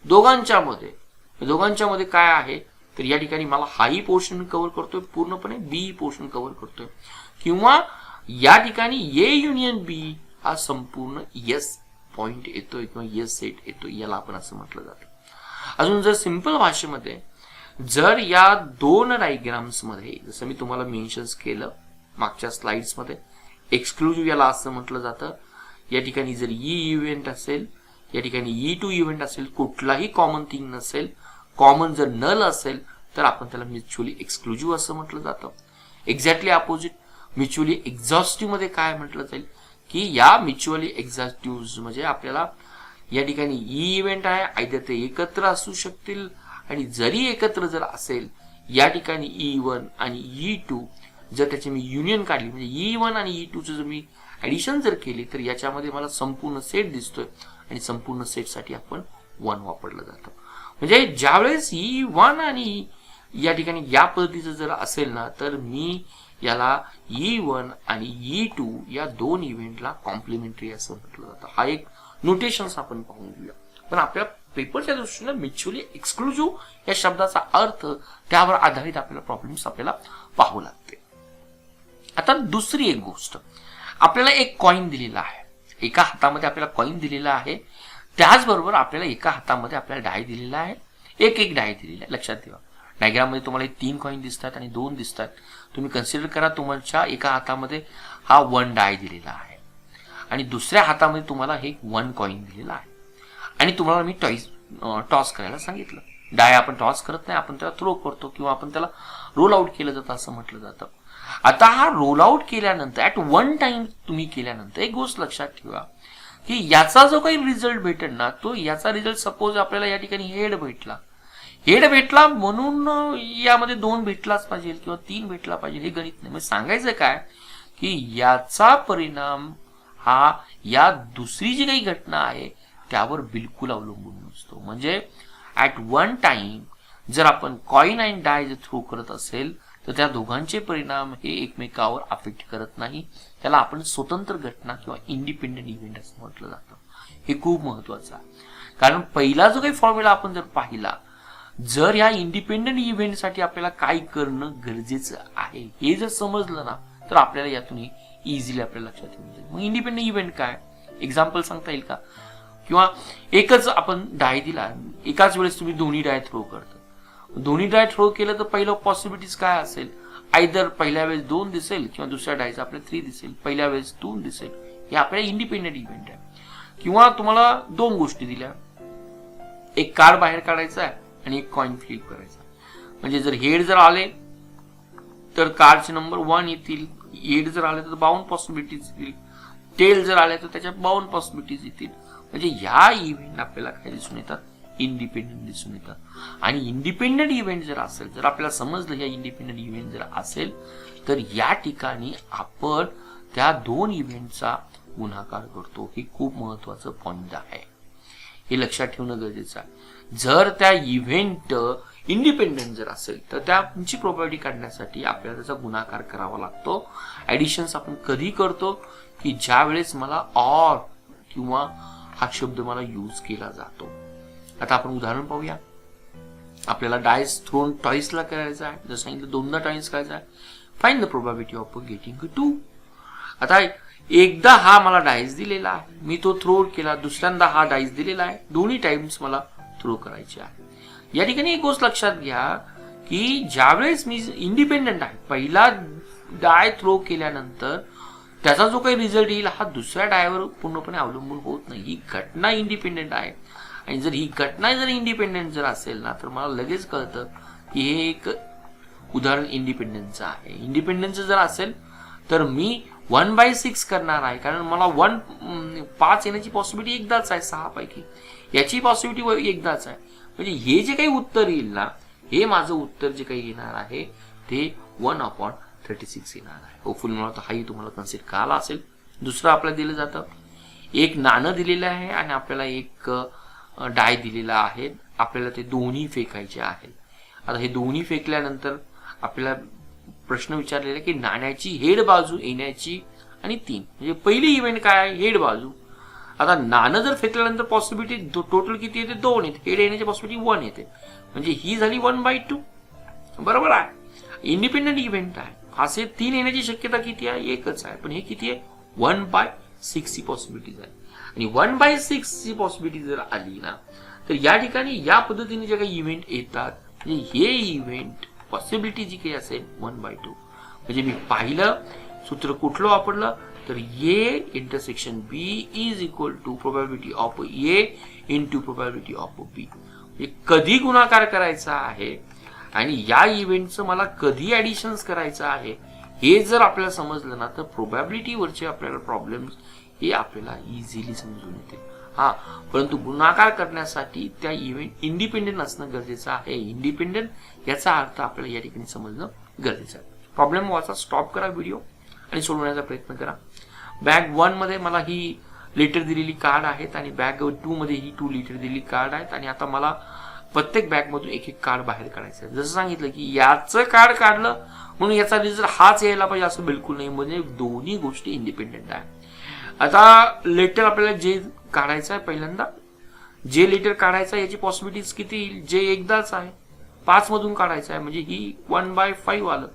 दोघांच्या मध्ये काय आहे, तर या ठिकाणी मला हाही पोर्शन कव्हर करतोय पूर्णपणे, बी पोर्शन कव्हर करतोय, किंवा या ठिकाणी ए युनियन बी हा संपूर्ण येस पॉइंट येतोय किंवा येस सेट येतोय, याला आपण असं म्हटलं जातं. अजून जर सिंपल भाषेमध्ये जर या दोन डायग्राम्स मध्ये जसं मी तुम्हाला मेन्शन केलं मागच्या स्लाइड्स मध्ये, एक्सक्लुझिव्ह याला असं म्हटलं जातं. या ठिकाणी जर ई इव्हेंट असेल, या ठिकाणी E2 इव्हेंट असेल, कुठलाही कॉमन थिंग नसेल, कॉमन जर नल असेल, तर आपण त्याला म्युच्युअली एक्सक्लुझिव्ह असं म्हटलं जातं. एक्झॅक्टली अपोजिट म्युच्युअली एक्झॉस्टिव्ह मध्ये काय म्हटलं जाईल की या म्युच्युअली एक्झॉस्टिव्ह म्हणजे आपल्याला या ठिकाणी ई इव्हेंट आहे, आयदर ते एकत्र असू शकतील, आणि जरी एकत्र जर असेल या ठिकाणी E1 आणि E2 जर त्याची मी युनियन काढली, म्हणजे E1 आणि E2 जर मी ऍडिशन जर केली, तर याच्यामध्ये मला संपूर्ण सेट दिसतोय, आणि संपूर्ण सेटसाठी आपण 1 वापरलं जातं. म्हणजे ज्यावेळेस E1 आणि या ठिकाणी या पद्धतीचं जर असेल ना, तर मी याला E1 आणि E2 या दोन इव्हेंटला कॉम्प्लिमेंटरी असं म्हटलं जातं. हा एक नोटेशन्स आपण पाहून घेऊया. पण आपल्या पेपरच्या दृष्टीने म्युच्युअली एक्सक्लुझिव्ह या शब्दाचा अर्थ, त्यावर आधारित आपल्याला प्रॉब्लेम्स आपल्याला पाहावं लागते. आता दुसरी एक गोष्ट, आपल्याला एक कॉइन दिलेला आहे, एका हातामध्ये आपल्याला कॉइन दिलेला आहे, त्याचबरोबर आपल्याला एका हातामध्ये आपल्याला डाय दिलेला आहे, एक डाय दिलेला आहे. लक्षात ठेवा, डायग्राम मध्ये तुम्हाला 3 कॉइन दिसतात आणि 2 दिसतात. तुम्ही कन्सिडर करा तुमच्या एका हातामध्ये हा 1 डाय दिलेला आहे, आणि दुसऱ्या हातामध्ये तुम्हाला हे 1 कॉइन दिलेला आहे, आणि तुम्हाला मी टॉस करायला सांगितलं. डाय आपण टॉस करत नाही, आपण त्याला थ्रो करतो, किंवा आपण त्याला रोल आउट केलं जातं असं म्हटलं जातं. आता हा रोल आउट केल्यानंतर ऍट 1 टाइम तुम्ही केल्यानंतर एक गोष्ट लक्षात ठेवा की याचा जो काही रिझल्ट भेटेल ना, तो याचा रिझल्ट सपोज आपल्याला या ठिकाणी हेड भेटला म्हणून यामध्ये 2 भेटलाच पाहिजे किंवा 3 भेटला पाहिजे, हे गणित नाही. म्हणजे सांगायचं काय की याचा परिणाम हा या दुसरी जी काही घटना आहे त्यावर बिलकुल अवलंबून नसतो. म्हणजे ऍट 1 टाइम जर आपण कॉइन अँड डाय जर थ्रो करत असेल, तर त्या दोघांचे परिणाम हे एकमेकावर अफेक्ट करत नाही. त्याला आपण स्वतंत्र घटना किंवा इंडिपेंडेंट इव्हेंट असं म्हटलं जातं. हे खूप महत्वाचं आहे, कारण पहिला जो काही फॉर्म्युला आपण जर पाहिला, जर या इंडिपेंडेंट इव्हेंटसाठी आपल्याला काय करणं गरजेचं आहे हे जर समजलं ना, तर आपल्याला यातून इझिली आपल्या लक्षात येऊन जाईल. मग इंडिपेंडेंट इव्हेंट काय, एक्झाम्पल सांगता येईल का? किंवा एकच आपण डाय दिला, एकाच वेळेस तुम्ही दोन्ही डाय थ्रो करता. दोन्ही डाय थ्रो केलं तर पहिलं पॉसिबिलिटीज काय असेल, आयदर पहिल्या वेळेस 2 दिसेल किंवा दुसऱ्या डायचा आपल्याला 3 दिसेल, पहिल्या वेळेस 2 दिसेल. हे आपल्याला इंडिपेंडेंट इव्हेंट आहे. किंवा तुम्हाला 2 गोष्टी दिल्या, एक कार्ड बाहेर काढायचा आहे आणि एक कॉइन फ्लिप करायचा. म्हणजे जर हेड जर आले तर कार्डचे नंबर 1 येतील, हेड जर आले तर 52 पॉसिबिलिटीज येतील, टेल जर आले तर त्याच्या 52 पॉसिबिलिटीज येतील. म्हणजे ह्या इव्हेंट आपल्याला काय दिसून येतात, इंडिपेंडेंट दिसून येतात. आणि इंडिपेंडेंट इव्हेंट जर असेल, जर आपल्याला समजलं या इंडिपेंडेंट इव्हेंट जर असेल, तर या ठिकाणी आपण त्या 2 इव्हेंटचा गुणाकार करतो. हे खूप महत्वाचं पॉइंट आहे, हे लक्षात ठेवणं गरजेचं आहे. जर त्या इव्हेंट इंडिपेंडेंट जर असेल तर त्याची प्रोबॅबिलिटी काढण्यासाठी आपल्याला त्याचा गुणाकार करावा लागतो. ऍडिशन्स आपण कधी करतो, की ज्या वेळेस मला ऑर किंवा हा शब्द मला यूज केला जातो. आता आपण उदाहरण पाहूया. आपल्याला डायस थ्रोन टॉईसला करायचा आहे, जसं सांगितलं 2दा टॉईस करायचा आहे. Find the probability of getting 2. आता एकदा हा मला डायस दिलेला आहे, मी तो थ्रो केला, दुसऱ्यांदा हा डायस दिलेला आहे, दोन्ही टाइम्स मला थ्रो करायचे आहे. या ठिकाणी एक गोष्ट लक्षात घ्या, की ज्यावेळेस मी इंडिपेंडेंट आहे, पहिला डाय थ्रो केल्यानंतर त्याचा जो काही रिझल्ट येईल हा दुसऱ्या डायवर पूर्णपणे अवलंबून होत नाही. ही घटना इंडिपेंडेंट आहे. आणि जर ही घटना जर इंडिपेंडेंट जर असेल ना, तर मला लगेच कळतं की हे एक उदाहरण इंडिपेंडन्सचं आहे. इंडिपेंडन्सचं जर असेल तर मी 1/6 करणार आहे, कारण मला 5 येण्याची पॉसिबिलिटी एकदाच आहे 6 पैकी, याची पॉसिबिलिटी एकदाच आहे. म्हणजे हे जे काही उत्तर येईल ना, हे माझं उत्तर जे काही येणार आहे ते 1/36 येणार आहे. होपफुली मला तर हाही तुम्हाला कन्सेप्ट कळाला असेल. दुसरं आपल्याला दिलं जातं, एक नाणं दिलेलं आहे आणि आपल्याला एक डाय दिलेला आहे, आपल्याला ते दोन्ही फेकायचे आहेत. आता हे दोन्ही फेकल्यानंतर आपल्याला प्रश्न विचारलेला की नाण्याची हेड बाजू येण्याची आणि 3, म्हणजे पहिली इव्हेंट काय आहे, हेड बाजू. आता नाणं जर फेकल्यानंतर पॉसिबिलिटी टोटल किती येते, 2 येते, हेड येण्याची पॉसिबिलिटी 1 येते, म्हणजे ही झाली 1/2. बरोबर आहे, इंडिपेंडेंट इव्हेंट आहे. असे 3 येण्याची शक्यता किती आहे, एकच आहे, पण हे किती आहे, 1/6 ची पॉसिबिलिटीज आहे. आणि 1/6 ची पॉसिबिलिटी जर आली ना, तर या ठिकाणी या पद्धतीने जे काही इव्हेंट येतात, म्हणजे हे इव्हेंट पॉसिबिलिटी जी काही असेल 1/2. म्हणजे मी पाहिलं सूत्र कुठलं वापरलं, तर A intersection B is equal to probability of A into probability of B. म्हणजे कधी गुणाकार करायचा आहे आणि या इव्हेंटचं मला कधी ऍडिशन्स करायचं आहे हे जर आपल्याला समजलं ना, तर प्रोबॅबिलिटीवरचे आपल्याला प्रॉब्लेम्स हे आपल्याला इझिली समजून येते. हा, परंतु गुणाकार करण्यासाठी त्या इव्हेंट इंडिपेंडेंट असणं गरजेचं आहे. इंडिपेंडेंट याचा अर्थ आपल्याला या ठिकाणी समजणं गरजेचं आहे. प्रॉब्लेम वाचा, स्टॉप करा व्हिडिओ आणि सोडवण्याचा प्रयत्न करा. बॅग 1 मध्ये मला ही लेटर दिलेली कार्ड आहेत आणि बॅग 2 मध्ये ही 2 लेटर दिलेली कार्ड आहेत. आणि आता मला प्रत्येक बॅग मधून एक एक कार्ड बाहेर काढायचं आहे. जसं सांगितलं की याचं कार्ड काढलं म्हणून याचा रिझल्ट हाच यायला पाहिजे असं बिलकुल नाही, म्हणजे दोन्ही गोष्टी इंडिपेंडेंट आहे. आता लेटर आपल्याला जे काढायचं आहे, पहिल्यांदा जे लेटर काढायचं याची पॉसिबिलिटीज किती येईल, जे एकदाच आहे 5 मधून काढायचं आहे, म्हणजे ही 1/5 आलं.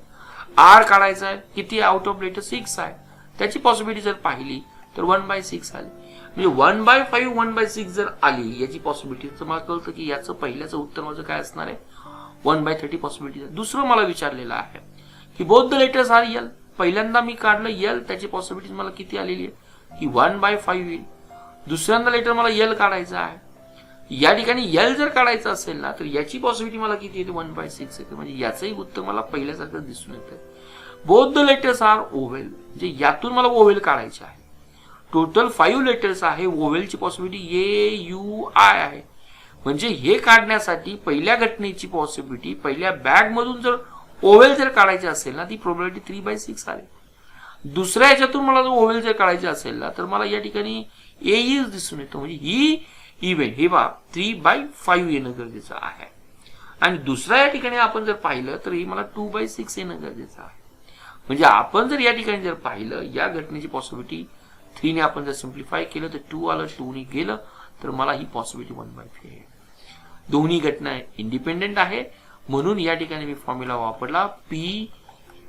आर काढायचं आहे, किती आउट ऑफ लेटर 6 आहे, त्याची पॉसिबिलिटी जर पाहिली तर 1/6 आली. म्हणजे 1/5 1/6 जर आली याची पॉसिबिलिटी, तर मला कळतं की याचं पहिल्याचं उत्तर माझं काय असणार आहे, 1/30 पॉसिबिलिटी. दुसरं मला विचारलेलं आहे की both the letters are L. पहिल्यांदा मी काढलं एल, त्याची पॉसिबिलिटी मला किती आलेली आहे की 1/5 येईल. दुसऱ्यांदा लेटर मला एल काढायचं आहे, या ठिकाणी एल जर काढायचं असेल ना, तर याची पॉसिबिलिटी मला किती येते, 1/6 येते. म्हणजे याचंही उत्तर मला पहिल्यासारखं दिसून येतं. बोथ द लेटर्स आर ओव्हेल, म्हणजे यातून मला ओव्हेल काढायचे आहे. टोटल 5 लेटर्स आहे, ओव्हेलची पॉसिबिलिटी ए यू आय आहे. म्हणजे हे काढण्यासाठी पहिल्या घटनेची पॉसिबिलिटी, पहिल्या बॅग मधून जर ओव्हेल जर काढायचे असेल ना, ती प्रोबॅबिलिटी 3/6 आली. दुसऱ्या ह्याच्यातून मला जर ओव्हेल जर काढायचे असेल ना, तर मला या ठिकाणी ए दिसून येतो. म्हणजे ही इव्हेंट हे 3/5 येणं गरजेचं आहे. आणि दुसऱ्या या ठिकाणी आपण जर पाहिलं तर ही मला 2/6 येणं गरजेचं आहे. म्हणजे आपण जर या ठिकाणी जर पाहिलं या घटनेची पॉसिबिलिटी 3 ने आपण जर सिम्प्लिफाय केलं तर 2 आलं, 2 ने गेलं तर मला ही पॉसिबिलिटी 1/3 आहे. दोन्ही घटना इंडिपेंडेंट आहे म्हणून या ठिकाणी मी फॉर्म्युला वापरला पी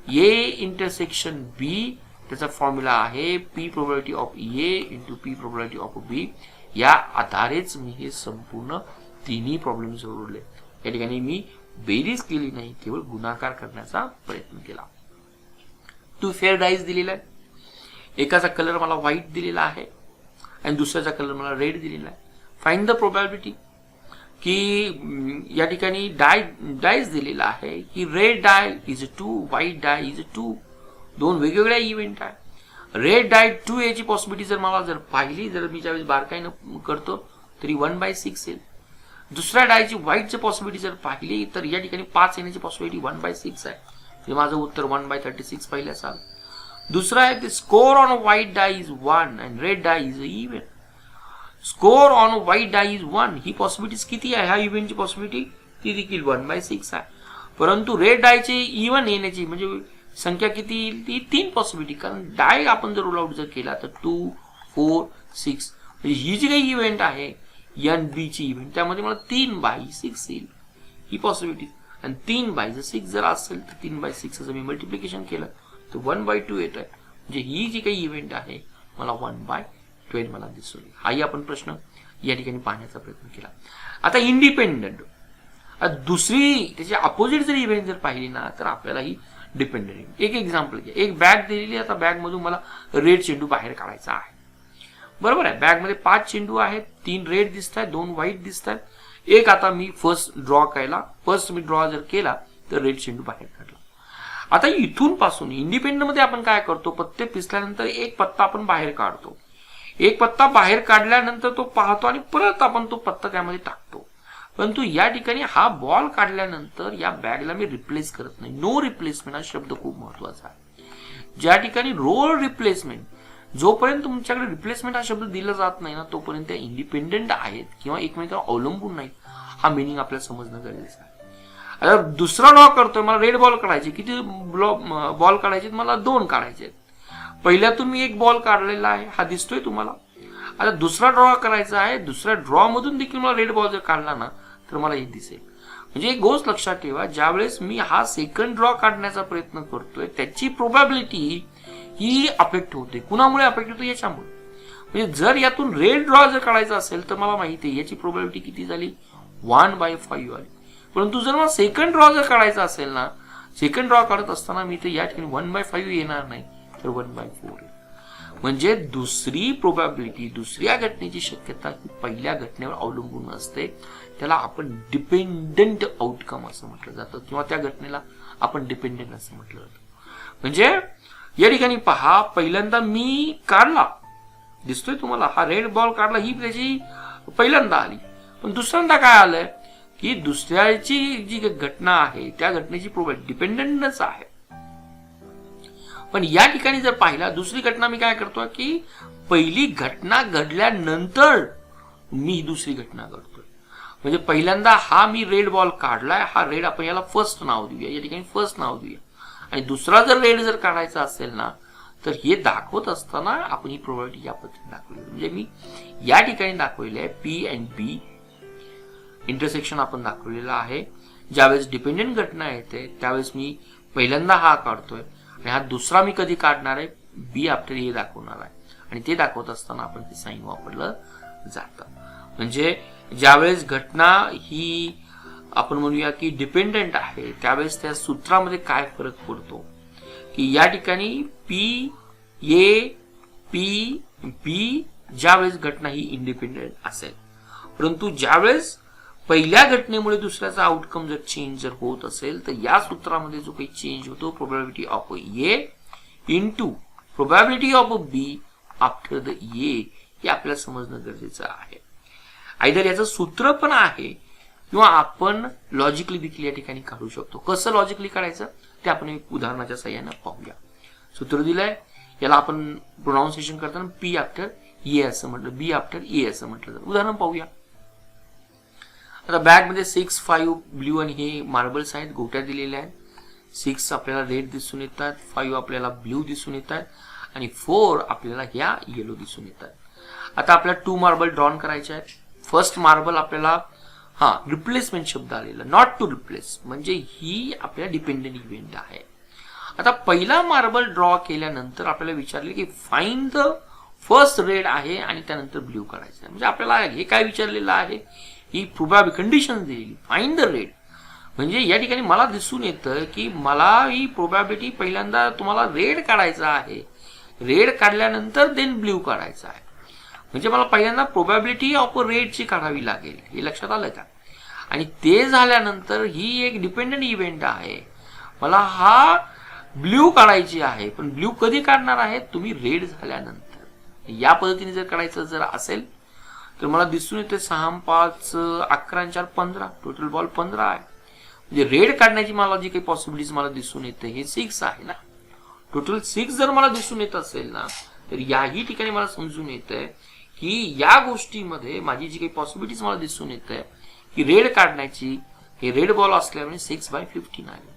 ए इंटरसेक्शन बी. त्याचा फॉर्म्युला आहे P probability of A into P probability of B. या आधारेच मी हे संपूर्ण तिन्ही प्रॉब्लेम सोडवले. या ठिकाणी मी बेरीज केली नाही, केवळ गुणाकार करण्याचा प्रयत्न केला. 2 फेअर डाईज दिलेला आहे. एकाचा कलर मला व्हाईट दिलेला आहे आणि दुसऱ्याचा कलर मला रेड दिलेला आहे. फाइंड द प्रोबॅबिलिटी की या ठिकाणी डायज दिलेला आहे की red die is 2, white die is 2. दोन वेगवेगळ्या इव्हेंट आहे. रेड डाय 2 याची पॉसिबिलिटी जर मला जर पाहिली, जर मी ज्यावेळेस बारकाईनं करतो तरी 1/6 येईल. दुसऱ्या डायची व्हाईटची पॉसिबिलिटी जर पाहिली तर या ठिकाणी 5 येण्याची पॉसिबिलिटी 1/6 आहे. म्हणजे माझं उत्तर 1/36 पाहिलं असाल. दुसरा आहे की score on white die is 1 and red die is even. Score on white die is 1 ही पॉसिबिलिटी किती आहे? ह्या इव्हेंटची पॉसिबिलिटी ती देखील 1/6 आहे. परंतु रेड डायची इव्हन येण्याची म्हणजे संख्या किती येईल? ती 3 पॉसिबिलिटी. कारण डाय आपण जर रूल आउट जर केला तर 2, 4, 6 म्हणजे ही जी काही इव्हेंट आहे एन बी ची इव्हेंट त्यामध्ये मला 3/6 येईल ही पॉसिबिलिटी. आणि 3/6 जर असेल तर 3/6 जर मी मल्टिप्लिकेशन केलं तर 1/2 येत आहे. म्हणजे ही जी काही इव्हेंट आहे मला 1/12 मला दिसून येईल. हाही आपण प्रश्न या ठिकाणी पाहण्याचा प्रयत्न केला. आता इंडिपेंडंट दुसरी त्याची अपोजिट जर इव्हेंट जर पाहिली ना तर आपल्याला ही डिपेंडंट. एक एक्झाम्पल घ्या. एक बॅग दिलेली. आता बॅग मधून मला रेड चेंडू बाहेर काढायचा आहे. बरोबर आहे. बॅग मध्ये 5 चेंडू आहेत. 3 रेड दिसत आहेत, 2 व्हाईट दिसत आहेत. एक आता मी फर्स्ट मी ड्रॉ जर केला तर रेड चेंडू बाहेर काढला. आता इथून पासून इंडिपेंडंट मध्ये आपण काय करतो? पत्ते पिसल्यानंतर एक पत्ता आपण बाहेर काढतो. एक पत्ता बाहेर काढल्यानंतर तो पाहतो आणि परत आपण तो पत्ता त्यामध्ये टाकतो. परंतु या ठिकाणी हा बॉल काढल्यानंतर या बॅगला मी रिप्लेस करत नाही. नो रिप्लेसमेंट हा शब्द खूप महत्वाचा आहे. ज्या ठिकाणी रोल रिप्लेसमेंट, जोपर्यंत तुमच्याकडे रिप्लेसमेंट हा शब्द दिला जात नाही ना तोपर्यंत त्या इंडिपेंडेंट आहेत किंवा एकमेकांवर अवलंबून नाहीत हा मिनिंग आपल्याला समजणं गरजेचं आहे. आता दुसरा ड्रॉ करतोय. मला रेड बॉल काढायचे. किती बॉल काढायचे? मला 2 काढायचे. पहिल्यातून मी एक बॉल काढलेला आहे हा दिसतोय तुम्हाला. आता दुसरा ड्रॉ करायचा आहे. दुसऱ्या ड्रॉ मधून देखील मला रेड बॉल जर काढला ना तर मला हे दिसेल. म्हणजे एक गोष्ट लक्षात ठेवा, ज्यावेळेस मी हा सेकंड ड्रॉ काढण्याचा प्रयत्न करतोय त्याची प्रोबॅबिलिटी ही अफेक्ट होते. कुणामुळे अफेक्ट होते? याच्यामुळे. म्हणजे जर यातून रेड ड्रॉ जर काढायचा असेल तर मला माहिती आहे याची प्रोबॅबिलिटी किती झाली? 1/5 आली. परंतु जर मला सेकंड ड्रॉ जर काढायचा असेल ना, सेकंड ड्रॉ काढत असताना मी तर या ठिकाणी 1/5 येणार नाही तर 1/4 येईल. म्हणजे दुसरी प्रोबॅबिलिटी, दुसऱ्या घटनेची शक्यता ही पहिल्या घटनेवर अवलंबून असते. त्याला आपण डिपेंडंट आउटकम असं म्हटलं जातं किंवा त्या घटनेला आपण डिपेंडंट असं म्हटलं जातं. म्हणजे या ठिकाणी पहा, पहिल्यांदा मी काढला, दिसतोय तुम्हाला हा रेड बॉल काढला, ही त्याची पहिल्यांदा आली. पण दुसऱ्यांदा काय आलंय की दुसऱ्याची जी घटना आहे त्या घटनेची प्रोबॅबिलिटी डिपेंडंटच आहे. पण या ठिकाणी जर पाहिला दुसरी घटना मी काय करतोय की पहिली घटना घडल्यानंतर मी दुसरी घटना घडतोय. म्हणजे पहिल्यांदा हा मी रेड बॉल काढलाय, हा रेड आपण याला फर्स्ट नाव देऊया, या ठिकाणी फर्स्ट नाव देऊया. आणि दुसरा जर रेड जर काढायचा असेल ना तर हे दाखवत असताना आपण ही प्रोबॅबिलिटी या पद्धतीने दाखवली. म्हणजे मी या ठिकाणी दाखवले आहे पी अँड बी इंटरसेक्शन आपण दाखवलेलं आहे. ज्यावेळेस डिपेंडंट घटना येते त्यावेळेस मी पहिल्यांदा हा काढतोय आणि हा दुसरा मी कधी काढणार आहे? बी आफ्टर ए दाखवणार आहे. आणि ते दाखवत असताना आपण ते साइन वापरलं जातं. म्हणजे ज्यावेळेस घटना ही आपण म्हणूया की डिपेंडंट आहे त्यावेळेस त्या सूत्रामध्ये काय फरक पडतो की या ठिकाणी पी ए पी बी ज्यावेळेस घटना ही इंडिपेंडंट असेल, परंतु ज्यावेळेस पहिल्या घटनेमुळे दुसऱ्याचा आउटकम जर चेंज जर होत असेल तर या सूत्रामध्ये जो काही चेंज होतो probability of A into probability of B after the A हे आपल्याला समजणं गरजेचं आहे. आयदर याचं सूत्र पण आहे किंवा आपण लॉजिकली देखील या ठिकाणी काढू शकतो. कसं लॉजिकली काढायचं ते आपण एक उदाहरणाच्या सहाय्याने पाहूया. सूत्र दिलंय, याला आपण प्रोनाउन्सिएशन करताना पी आफ्टर ए असं म्हटलं, बी आफ्टर ए असं म्हटलं. उदाहरण पाहूया. आता बॅग मध्ये 6, 5 ब्ल्यू आणि हे मार्बल्स आहेत, गोट्या दिलेल्या आहेत. 6 आपल्याला रेड दिसून येतात, 5 आपल्याला ब्ल्यू दिसून येतात आणि 4 आपल्याला ह्या येलो दिसून येतात. आता आपल्याला 2 मार्बल ड्रॉन करायचे आहेत. फर्स्ट मार्बल आपल्याला रिप्लेसमेंट शब्द आलेला, नॉट टू रिप्लेस, म्हणजे ही आपल्या डिपेंडंट इव्हेंट आहे. आता पहिला मार्बल ड्रॉ केल्यानंतर आपल्याला विचारले की फाइंड द फर्स्ट रेड आहे आणि त्यानंतर ब्ल्यू करायचं आहे. म्हणजे आपल्याला हे काय विचारलेलं आहे, ही प्रोबॅबिलिटी कंडिशन दिलेली, फाइंड द रेड. म्हणजे या ठिकाणी मला दिसून येतं की मला ही प्रोबॅबिलिटी पहिल्यांदा तुम्हाला रेड काढायचा आहे, रेड काढल्यानंतर देन ब्ल्यू काढायचा आहे. म्हणजे मला पहिल्यांदा प्रोबॅबिलिटी ऑफ रेडची काढावी लागेल, हे लक्षात आलं का? आणि ते झाल्यानंतर ही एक डिपेंडंट इव्हेंट आहे, मला हा ब्ल्यू काढायची आहे. पण ब्ल्यू कधी काढणार आहे, तुम्ही रेड झाल्यानंतर. या पद्धतीने जर काढायचं जर असेल तर मला दिसून येते 6, 5, 11, 4, 15, टोटल बॉल 15 आहे. म्हणजे रेड काढण्याची मला जी काही पॉसिबिलिटीज मला दिसून येते हे 6 आहे ना. टोटल 6 जर मला दिसून येत असेल ना, तर याही ठिकाणी मला समजून येतंय की या गोष्टीमध्ये माझी जी काही पॉसिबिलिटीज मला दिसून येते की रेड काढण्याची, हे रेड बॉल असल्यामुळे 6/15 आहे.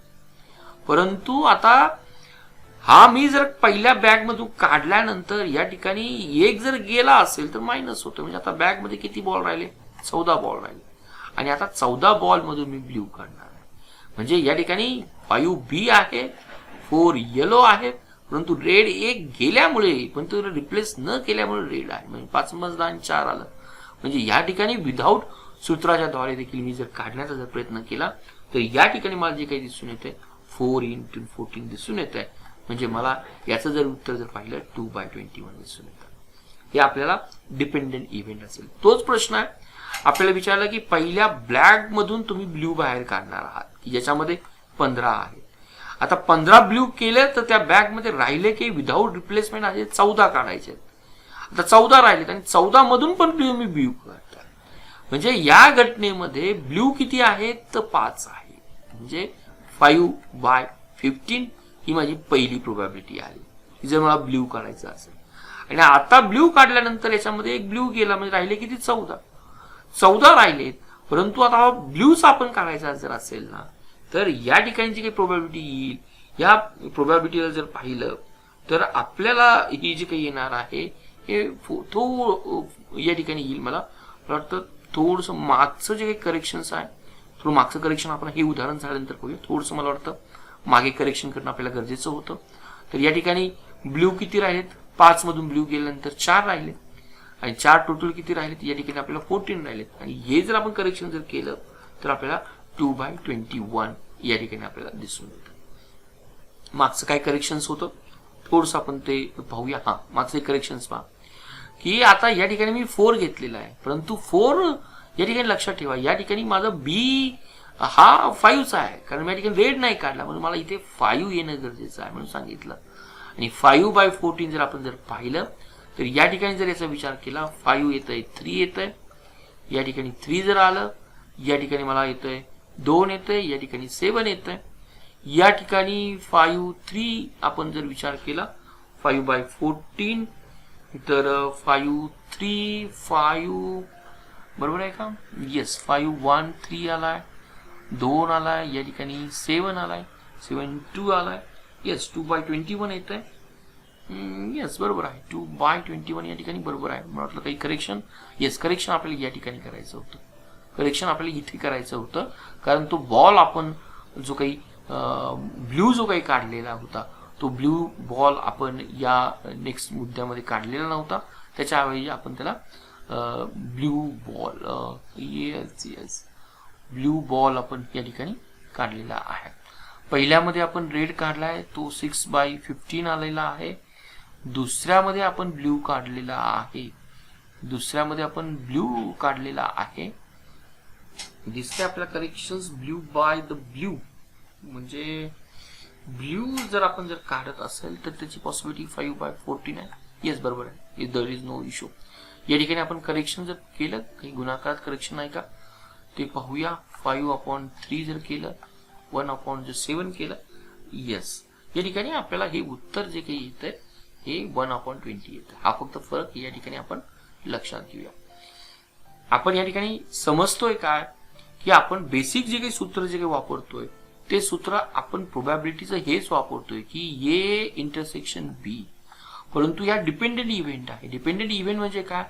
परंतु आता हा मी जर पहिल्या बॅग मधून काढल्यानंतर या ठिकाणी एक जर गेला असेल तर मायनस होतं. म्हणजे आता बॅग मध्ये किती बॉल राहिले, 14 बॉल राहिले आणि आता 14 बॉल मधून मी ब्ल्यू काढणार आहे. म्हणजे या ठिकाणी 5 बी आहे, 4 येलो आहे, परंतु रेड एक गेल्यामुळे, पण तो रिप्लेस न केल्यामुळे रेड आहे. म्हणजे 5, 5, 10, 4 आलं. म्हणजे या ठिकाणी विदाऊट सूत्राच्या द्वारे देखील मी जर काढण्याचा जर प्रयत्न केला तर या ठिकाणी मला जे काही दिसून येते 4 × 14 दिसून येत आहे. म्हणजे मला याचं जर उत्तर जर पाहिलं 2/21 दिसून येतं. हे आपल्याला डिपेंडंट इव्हेंट असेल. तोच प्रश्न आहे आपल्याला विचारला की पहिल्या ब्लॅक मधून तुम्ही ब्ल्यू बाहेर काढणार आहात की ज्याच्यामध्ये 15 आहे. आता 15 ब्ल्यू केले तर त्या बॅग मध्ये राहिले की विदाऊट रिप्लेसमेंट आहे 14 काढायचे. आता 14 राहिलेत आणि 14 मधून पण मी ब्ल्यू काढतात. म्हणजे या घटनेमध्ये ब्ल्यू किती आहे तर 5 आहे. म्हणजे 5/15 ही माझी पहिली प्रोबॅबिलिटी आहे जर मला ब्ल्यू काढायचं असेल. आणि आता ब्ल्यू काढल्यानंतर याच्यामध्ये एक ब्ल्यू गेला म्हणजे राहिले किती 14 राहिलेत. परंतु आता हा ब्ल्यूच आपण काढायचा जर असेल ना तर या ठिकाणी जी काही प्रोबॅबिलिटी येईल, या प्रोबॅबिलिटीला जर पाहिलं तर आपल्याला ही जी काही येणार आहे हे या ठिकाणी येईल. मला वाटतं थोडंसं मागचं जे काही करेक्शन्स आहे, थोडं मागचं करेक्शन आपण हे उदाहरण झाल्यानंतर करूया. थोडंसं मला वाटतं मागे करेक्शन करणं आपल्याला गरजेचं होतं. तर या ठिकाणी ब्ल्यू किती राहिलेत, 5 मधून ब्ल्यू गेल्यानंतर 4 राहिले आणि 4 टोटल किती राहिलेत, या ठिकाणी आपल्याला 14 राहिलेत. आणि हे जर आपण करेक्शन जर केलं तर आपल्याला 2/21 या ठिकाणी आपल्याला दिसून येतं. मागचं काय करेक्शन्स होतं थोडंसं आपण ते पाहूया. मागचे करेक्शन्स पहा की आता या ठिकाणी मी 4 घेतलेला आहे, परंतु 4 या ठिकाणी लक्षात ठेवा या ठिकाणी माझं बी हा 5चा आहे, कारण मी या ठिकाणी रेड नाही काढला म्हणून मला इथे 5 येणं गरजेचं आहे म्हणून सांगितलं. आणि 5/14 जर आपण जर पाहिलं तर या ठिकाणी जर याचा विचार केला 5 येतंय, 3 येतंय, या ठिकाणी 3 जर आलं, या ठिकाणी मला येतंय 2 येतंय, या ठिकाणी 7 येतंय, या ठिकाणी 5, 3 आपण जर विचार केला 5/14 तर 5, 3, 5 बरोबर आहे का? येस, 5, 1, 3 आलाय, 2 आलाय, या ठिकाणी 7 आलाय, 7, 2 आलाय. येस, 2/21 येत आहे. येस बरोबर आहे, 2/21 या ठिकाणी बरोबर आहे. मला वाटलं काही करेक्शन. येस, करेक्शन आपल्याला या ठिकाणी करायचं होतं, करेक्शन आपल्याला इथे करायचं होतं, कारण तो बॉल आपण जो काही ब्ल्यू जो काही काढलेला होता तो ब्ल्यू बॉल आपण या नेक्स्ट मुद्द्यामध्ये काढलेला नव्हता. त्याच्याऐवजी आपण त्याला blue ball, yes blue ball आपण या ठिकाणी काढलेला आहे. पहिल्यामध्ये आपण रेड काढलाय तो 6/15 आलेला आहे. दुसऱ्यामध्ये आपण ब्ल्यू काढलेला आहे, दुसऱ्यामध्ये आपण ब्ल्यू काढलेला आहे. दिसते आपल्या corrections blue by the blue. म्हणजे ब्ल्यू जर आपण जर काढत असेल तर त्याची पॉसिबिलिटी 5/14 आहे. येस बरोबर आहे, देयर इज नो इश्यू. या ठिकाणी आपण करेक्शन जर केलं, काही गुणाकारात करेक्शन आहे का ते पाहूया. 5/3 जर केलं, 1/7 केलं, येस या ठिकाणी आपल्याला हे उत्तर जे काही येत आहे हे 1/20 येतं. हा फक्त फरक या ठिकाणी आपण लक्षात घेऊया. आपण या ठिकाणी समजतोय काय की आपण बेसिक जे काही सूत्र जे काही वापरतोय ते सूत्र आपण प्रोबॅबिलिटीचं हेच वापरतोय की ए इंटरसेक्शन बी, परंतु या डिपेंडेंट इव्हेंट आहे. डिपेंडेंट इव्हेंट म्हणजे काय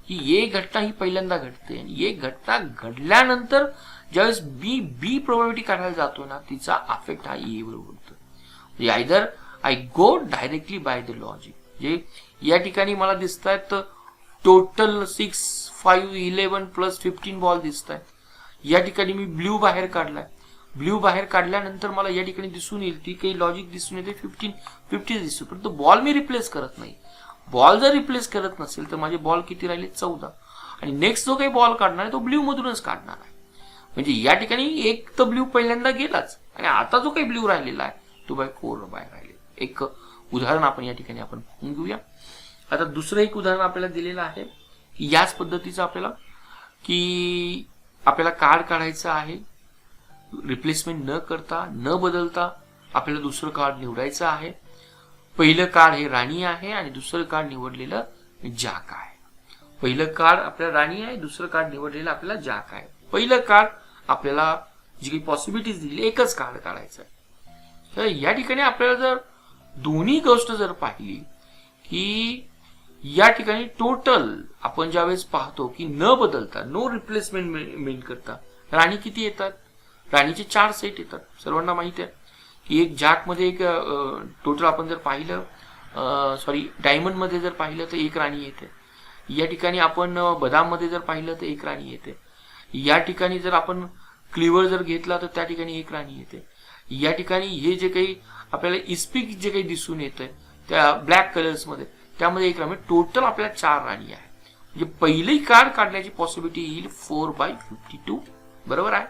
की ए घटना ही पहिल्यांदा घडते आणि ए घटना घडल्यानंतर ज्यावेळेस बी प्रोबॅबिलिटी काढायला जातो ना तिचा अफेक्ट हा ए वर होतो. म्हणजे either I go directly by the logic. जे या ठिकाणी मला दिसत आहेत टोटल 6, 5, 11 प्लस 15 बॉल दिसत आहेत. या ठिकाणी मी ब्ल्यू बाहेर काढलाय. ब्ल्यू बाहेर काढल्यानंतर मला या ठिकाणी दिसून येईल ती काही लॉजिक दिसून येते 50 दिसतो, परंतु बॉल मी रिप्लेस करत नाही. बॉल जर रिप्लेस करत नसेल तर माझे बॉल किती राहिले 14, आणि नेक्स्ट जो काही बॉल काढणार आहे तो ब्ल्यू मधूनच काढणार आहे. म्हणजे या ठिकाणी एक तर ब्ल्यू पहिल्यांदा गेलाच आणि आता जो काही ब्ल्यू राहिलेला आहे तो बाय 4 बाहेर राहिले. एक उदाहरण आपण या ठिकाणी आपण पाहून घेऊया. आता दुसरं एक उदाहरण आपल्याला दिलेलं आहे की याच पद्धतीचं आपल्याला की आपल्याला कार्ड काढायचं आहे, रिप्लेसमेंट न करता न बदलता आपल्याला दुसरं कार्ड निवडायचं आहे. पहिलं कार्ड हे राणी आहे आणि दुसरं कार्ड निवडलेलं जॅक आहे. पहिलं कार्ड आपल्याला राणी आहे, दुसरं कार्ड निवडलेलं आपल्याला जॅक आहे. पहिलं कार्ड आपल्याला जी काही पॉसिबिलिटीज दिली एकच कार्ड काढायचं आहे. तर या ठिकाणी आपल्याला जर दोन्ही गोष्ट जर पाहिली की या ठिकाणी टोटल आपण ज्यावेळेस पाहतो की न बदलता नो रिप्लेसमेंट मेन करता राणी किती येतात, राणीचे 4 सेट येतात. सर्वांना माहिती आहे की एक जॅक मध्ये एक टोटल आपण जर पाहिलं डायमंड मध्ये जर पाहिलं तर एक राणी येते. या ठिकाणी आपण बदाम मध्ये जर पाहिलं तर एक राणी येते. या ठिकाणी जर आपण क्लिवर जर घेतला तर त्या ठिकाणी एक राणी येते. या ठिकाणी हे जे काही आपल्याला इस्पिक जे काही दिसून येतंय त्या ब्लॅक कलर्स मध्ये त्यामध्ये एक राणी, टोटल आपल्याला 4 राणी आहे. म्हणजे पहिली कार्ड काढण्याची पॉसिबिलिटी येईल 4/52. बरोबर आहे.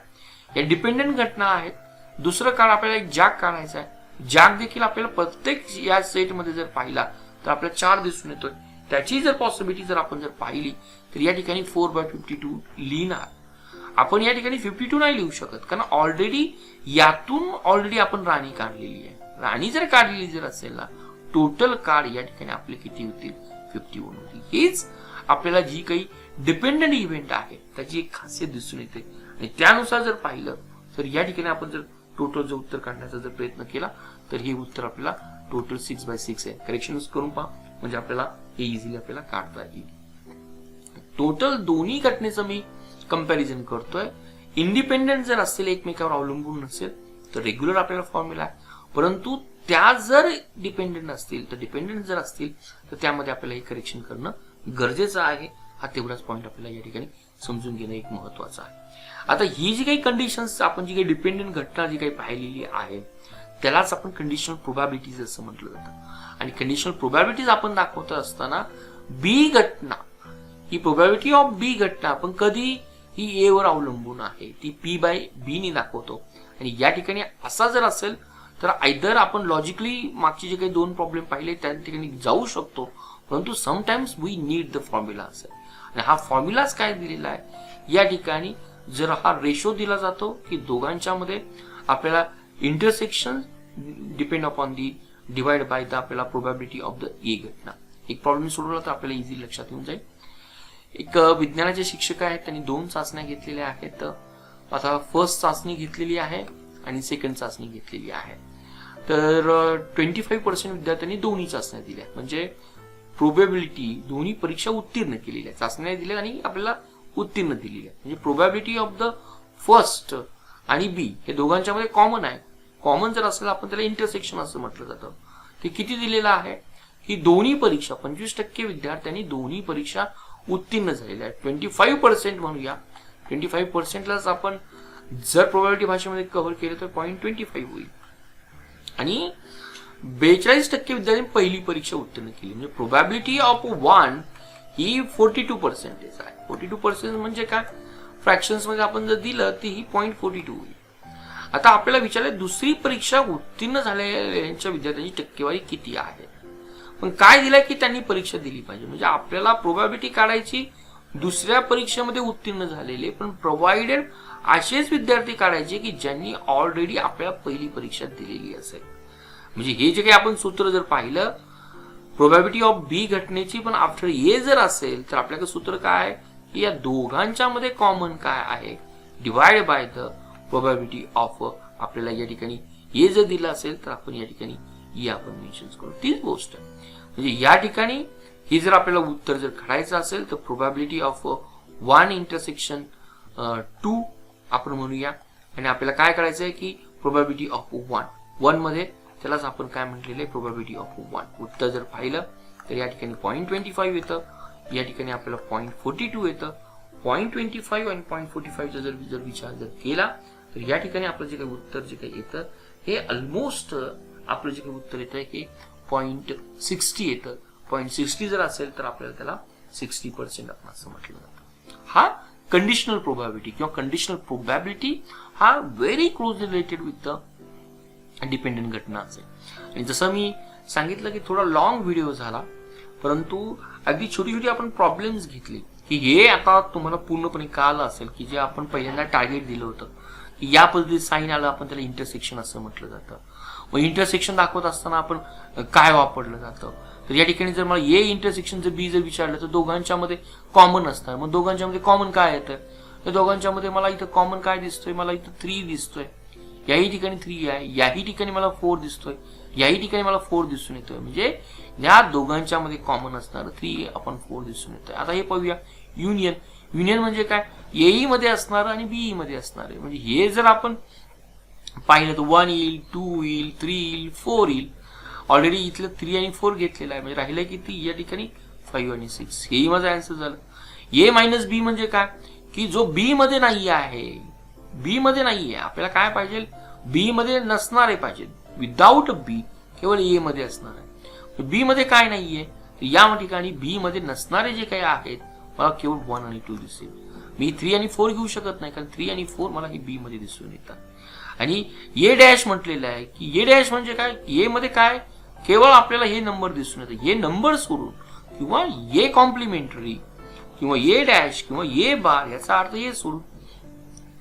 या डिपेंडंट घटना आहेत. दुसरं कार्ड आपल्याला एक जॅक काढायचा आहे. जॅक देखील आपल्याला प्रत्येक या सेटमध्ये जर पाहिला तर आपल्याला 4 दिसून येतोय. त्याची जर पॉसिबिलिटी जर आपण जर पाहिली तर या ठिकाणी 4/52 लिहिणार. आपण या ठिकाणी 52 नाही लिहू शकत कारण ऑलरेडी आपण राणी काढलेली आहे. राणी जर काढलेली जर असेल ना टोटल कार्ड या ठिकाणी आपले किती होतील 51 होतील. हेच आपल्याला जी काही डिपेंडंट इव्हेंट आहे त्याची एक खासियत दिसून येते आणि त्यानुसार जर पाहिलं तर या ठिकाणी आपण जर टोटल जर उत्तर काढण्याचा जर प्रयत्न केला तर हे उत्तर आपल्याला टोटल 6/6 आहे. करेक्शन करून पहा म्हणजे आपल्याला हे इझिली आपल्याला काढता येईल. टोटल दोन्ही घटनेचं मी कंपॅरिझन करतोय. इंडिपेंडेंट जर असेल एकमेकावर अवलंबून नसेल तर रेग्युलर आपल्याला फॉर्म्युला आहे, परंतु त्या जर डिपेंडेंट असतील तर डिपेंडेंट जर असतील तर त्यामध्ये आपल्याला हे करेक्शन करणं गरजेचं आहे. हा तेवढाच पॉईंट आपल्याला या ठिकाणी समजून घेणं एक महत्वाचं आहे. आता ही जी काही कंडिशन्स आपण जी काही डिपेंडंट घटना जी काही पाहिलेली आहे त्यालाच आपण कंडिशनल प्रोबॅबिलिटीज असं म्हटलं जातं. आणि कंडिशनल प्रोबॅबिलिटीज आपण दाखवत असताना बी घटना ही प्रोबॅबिलिटी ऑफ बी घटना आपण कधी ही ए वर अवलंबून आहे ती P/B ने दाखवतो. आणि या ठिकाणी असा जर असेल तर आयदर आपण लॉजिकली मागचे जे काही 2 प्रॉब्लेम पाहिले त्या ठिकाणी जाऊ शकतो, परंतु sometimes we need the formula असेल. आणि हा फॉर्म्युलाच काय दिलेला आहे या ठिकाणी जर हा रेशो दिला जातो की दोघांच्या मध्ये आपल्याला intersection depend upon the divide by the आपल्याला प्रोबॅबिलिटी ऑफ द ए घटना. एक प्रॉब्लेम सोडवला तर आपल्याला इझिली लक्षात येऊन जाईल. एक विज्ञानाचे शिक्षक आहेत त्यांनी 2 चाचण्या घेतलेल्या आहेत. आता फर्स्ट चाचणी घेतलेली आहे आणि सेकंड चाचणी घेतलेली आहे. तर 25% विद्यार्थ्यांनी दोन्ही चाचण्या दिल्या म्हणजे प्रोबॅबिलिटी दोन्ही परीक्षा उत्तीर्ण केलेल्या चाचण्या दिल्या आणि आपल्याला उत्तीर्ण दिलेल्या. म्हणजे प्रोबॅबिलिटी ऑफ द फर्स्ट आणि बी हे दोघांच्या मध्ये कॉमन आहे. कॉमन जर असेल आपण त्याला इंटरसेक्शन असं म्हटलं जातं. ते किती दिलेलं आहे की दोन्ही परीक्षा 25% विद्यार्थ्यांनी दोन्ही परीक्षा उत्तीर्ण झालेल्या आहेत. 25% म्हणूया. 25%लाच आपण जर प्रोबॅबिलिटी भाषेमध्ये कव्हर केलं तर 0.25 होईल. आणि 42% विद्यार्थ्यांनी पहिली परीक्षा उत्तीर्ण केली. म्हणजे प्रोबॅबिलिटी ऑफ 1 ही 42% आहे. 42% म्हणजे काय फ्रॅक्शन्स मध्ये आपण जर दिलं ती ही 0.42 होईल. आता आपल्याला विचारलं दुसरी परीक्षा उत्तीर्ण झालेल्या विद्यार्थ्यांची टक्केवारी किती आहे. पण काय दिलंय की त्यांनी परीक्षा दिली पाहिजे. म्हणजे आपल्याला प्रोबॅबिलिटी काढायची दुसऱ्या परीक्षेमध्ये उत्तीर्ण झालेले पण प्रोव्हाइडेड असेच विद्यार्थी काढायचे की ज्यांनी ऑलरेडी आपल्याला पहिली परीक्षा दिलेली असेल. म्हणजे हे जे काही आपण सूत्र जर पाहिलं प्रोबॅबिलिटी ऑफ बी घटनेची पण आफ्टर ए जर असेल तर आपल्याकडे सूत्र काय आहे की या दोघांच्या मध्ये कॉमन काय आहे divide by the probability of आपल्याला या ठिकाणी ए जर दिलं असेल तर आपण या ठिकाणी ई आपण मेन्शन करू. तीच गोष्ट आहे. म्हणजे या ठिकाणी हे जर आपल्याला उत्तर जर काढायचं असेल तर प्रोबॅबिलिटी ऑफ 1 इंटरसेक्शन 2 आपण म्हणूया. आणि आपल्याला काय करायचं आहे की प्रोबॅबिलिटी ऑफ 1 मध्ये त्यालाच आपण काय म्हटलेलं आहे प्रोबॅबिलिटी ऑफ 1. उत्तर जर पाहिलं तर या ठिकाणी 0.25 येतं, या ठिकाणी आपल्याला 0.42 येतं. 0.25 आणि 0.45 जर विचार जर केला तर या ठिकाणी आपलं जे काही उत्तर जे काही येतं हे ऑलमोस्ट आपलं जे काही उत्तर येतं हे 0.60 येतं. 0.60 जर असेल तर आपल्याला त्याला 60% आपण असं म्हटलं जातं. हा कंडिशनल प्रोबॅबिलिटी किंवा कंडिशनल प्रोबॅबिलिटी हा very close related with the dependent घटना असेल. आणि जसं मी सांगितलं की थोडा लॉंग व्हिडिओ झाला, परंतु अगदी छोटी छोटी आपण प्रॉब्लेम्स घेतली की हे आता तुम्हाला पूर्णपणे कळालं असेल की जे आपण पहिल्यांदा टार्गेट दिलं होतं की या पद्धतीत साईन आलं आपण त्याला इंटरसेक्शन असं म्हटलं जातं. मग इंटरसेक्शन दाखवत असताना आपण काय वापरलं जातं तर या ठिकाणी जर मला ए इंटरसेक्शन जर बी जर विचारलं तर दोघांच्या मध्ये कॉमन असतं. मग दोघांच्या मध्ये कॉमन काय येतं तर दोघांच्या मध्ये मला इथं कॉमन काय दिसतोय, मला इथं 3 दिसतोय, याही ठिकाणी 3 आहे, याही ठिकाणी मला 4 दिसतोय, याही ठिकाणी मला 4 दिसून येतोय. म्हणजे या दोघांच्या मध्ये कॉमन असणार 3 आपण 4 दिसून येतोय. आता हे पाहूया युनियन. युनियन म्हणजे काय, ए मध्ये असणार आणि बी मध्ये असणार आहे. म्हणजे हे जर आपण पाहिलं तर 1 येईल, 2 येईल, 3 येईल, 4 येईल. ऑलरेडी इथलं 3 आणि 4 घेतलेलं आहे, म्हणजे राहिलं किती या ठिकाणी 5 आणि 6. हेही माझं आन्सर झालं. ए मायनस बी म्हणजे काय की जो बी मध्ये नाही आहे, बी मध्ये नाहीये, आपल्याला काय पाहिजे बी मध्ये नसणारे पाहिजे. विदाऊट बी केवळ ए मध्ये असणार आहे. बी मध्ये काय नाहीये या ठिकाणी बी मध्ये नसणारे जे काही आहेत मला केवळ 1 आणि 2 दिसेल. मी 3 आणि 4 घेऊ शकत नाही कारण 3 आणि 4 मला हे बी मध्ये दिसून येतात. आणि ए डॅश म्हटलेलं आहे की ए डॅश म्हणजे काय, ए मध्ये काय केवळ आपल्याला हे नंबर दिसून येतात. हे नंबर सोडून किंवा ए कॉम्प्लिमेंटरी किंवा ए डॅश किंवा ए बार याचा अर्थ हे सोडून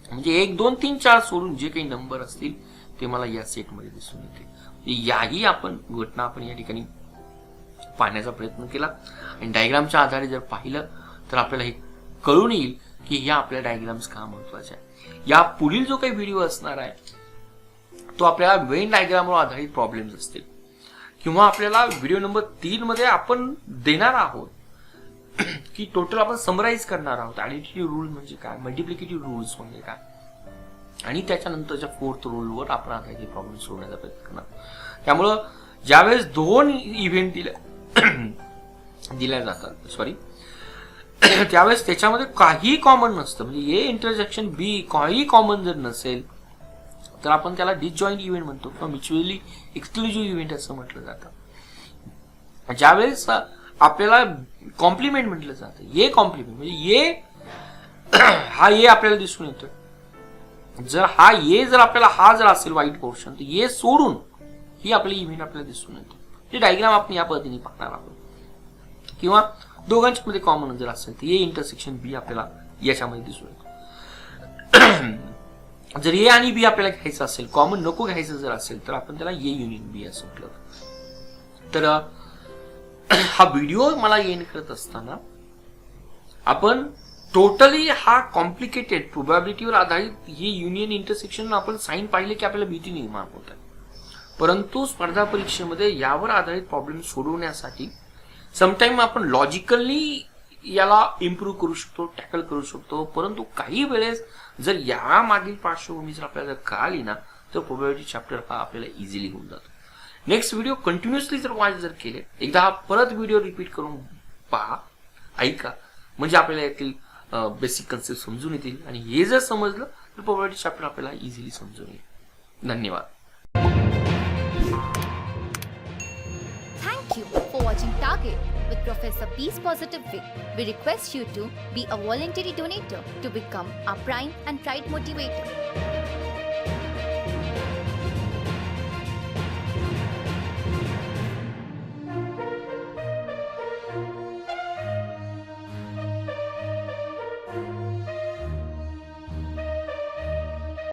म्हणजे 1 2 3 4 सोडून जे काही नंबर असतील ते मला या सेटमध्ये दिसून येतील. याही आपण घटना आपण या ठिकाणी पाहण्याचा प्रयत्न केला आणि डायग्रामच्या आधारे जर पाहिलं तर आपल्याला हे कळून येईल की ह्या आपल्या डायग्राम्स का महत्वाच्या आहे. या पुढील जो काही व्हिडिओ असणार आहे तो आपल्याला वेन डायग्रामवर आधारित प्रॉब्लेम्स असतील किंवा आपल्याला व्हिडिओ नंबर 3 मध्ये आपण देणार आहोत की टोटल आपण समराईज करणार आहोत ऍडिटिव्ह रूल म्हणजे काय, मल्टिप्लिकेटिव्ह रूल्स म्हणजे काय आणि त्याच्यानंतरच्या 4th रूलवर आपण आता हे प्रॉब्लेम सोडवण्याचा प्रयत्न करणार. त्यामुळं ज्यावेळेस 2 इव्हेंट दिल्या जातात त्यावेळेस त्याच्यामध्ये काही कॉमन नसतं. म्हणजे ए इंटरसेक्शन बी काही कॉमन जर नसेल तर आपण त्याला डिसजॉईंट इव्हेंट म्हणतो किंवा म्युच्युअली एक्सक्लुझिव्ह इव्हेंट असं म्हटलं जातं. ज्यावेळेस आपल्याला कॉम्प्लिमेंट म्हटलं जातं, ए कॉम्प्लिमेंट म्हणजे ए हा ए आपल्याला दिसून येतो. जर हा ए जर आपल्याला हा जर असेल व्हाईट पोर्शन तर ए सोडून ही आपली इव्हेंट आपल्याला दिसून येतो. हे डायग्राम आपण या पद्धतीने पाहणार आहोत. किंवा दोघांच्या मध्ये कॉमन जर असेल तर ए इंटरसेक्शन बी आपल्याला याच्यामध्ये दिसून येतो. जर ए आणि बी आपल्याला घ्यायचं असेल, कॉमन नको घ्यायचं जर असेल तर आपण त्याला ए युनियन बी असं म्हटलं. तर हा व्हिडिओ मला एंड करत असताना आपण टोटली हा कॉम्प्लिकेटेड प्रोबॅबिलिटीवर आधारित हे युनियन इंटरसेक्शन आपण साईन पाहिले की आपल्याला भीती निर्माण होत आहे. परंतु स्पर्धा परीक्षेमध्ये यावर आधारित प्रॉब्लेम सोडवण्यासाठी समटाइम आपण लॉजिकली याला इम्प्रूव्ह करू शकतो, टॅकल करू शकतो. परंतु काही वेळेस जर या मागील पार्श्वभूमी जर आपल्याला कळाली ना तर प्रोबॅबिलिटी चॅप्टर हा आपल्याला इझिली होऊन जातो. नेक्स्ट व्हिडिओ कंटिन्युअसली जर वॉच जर केले, एकदा हा परत व्हिडिओ रिपीट करून पहा, ऐका, म्हणजे आपल्याला यातील बेसिक कन्सेप्ट समजून येतील आणि हे जर समजलं तर प्रोबॅबिलिटी चॅप्टर आपल्याला इझिली समजून येईल. धन्यवाद. Thank you for watching Target with Professor B's Positive Way. We request you to be a voluntary donator to become our prime and pride motivator.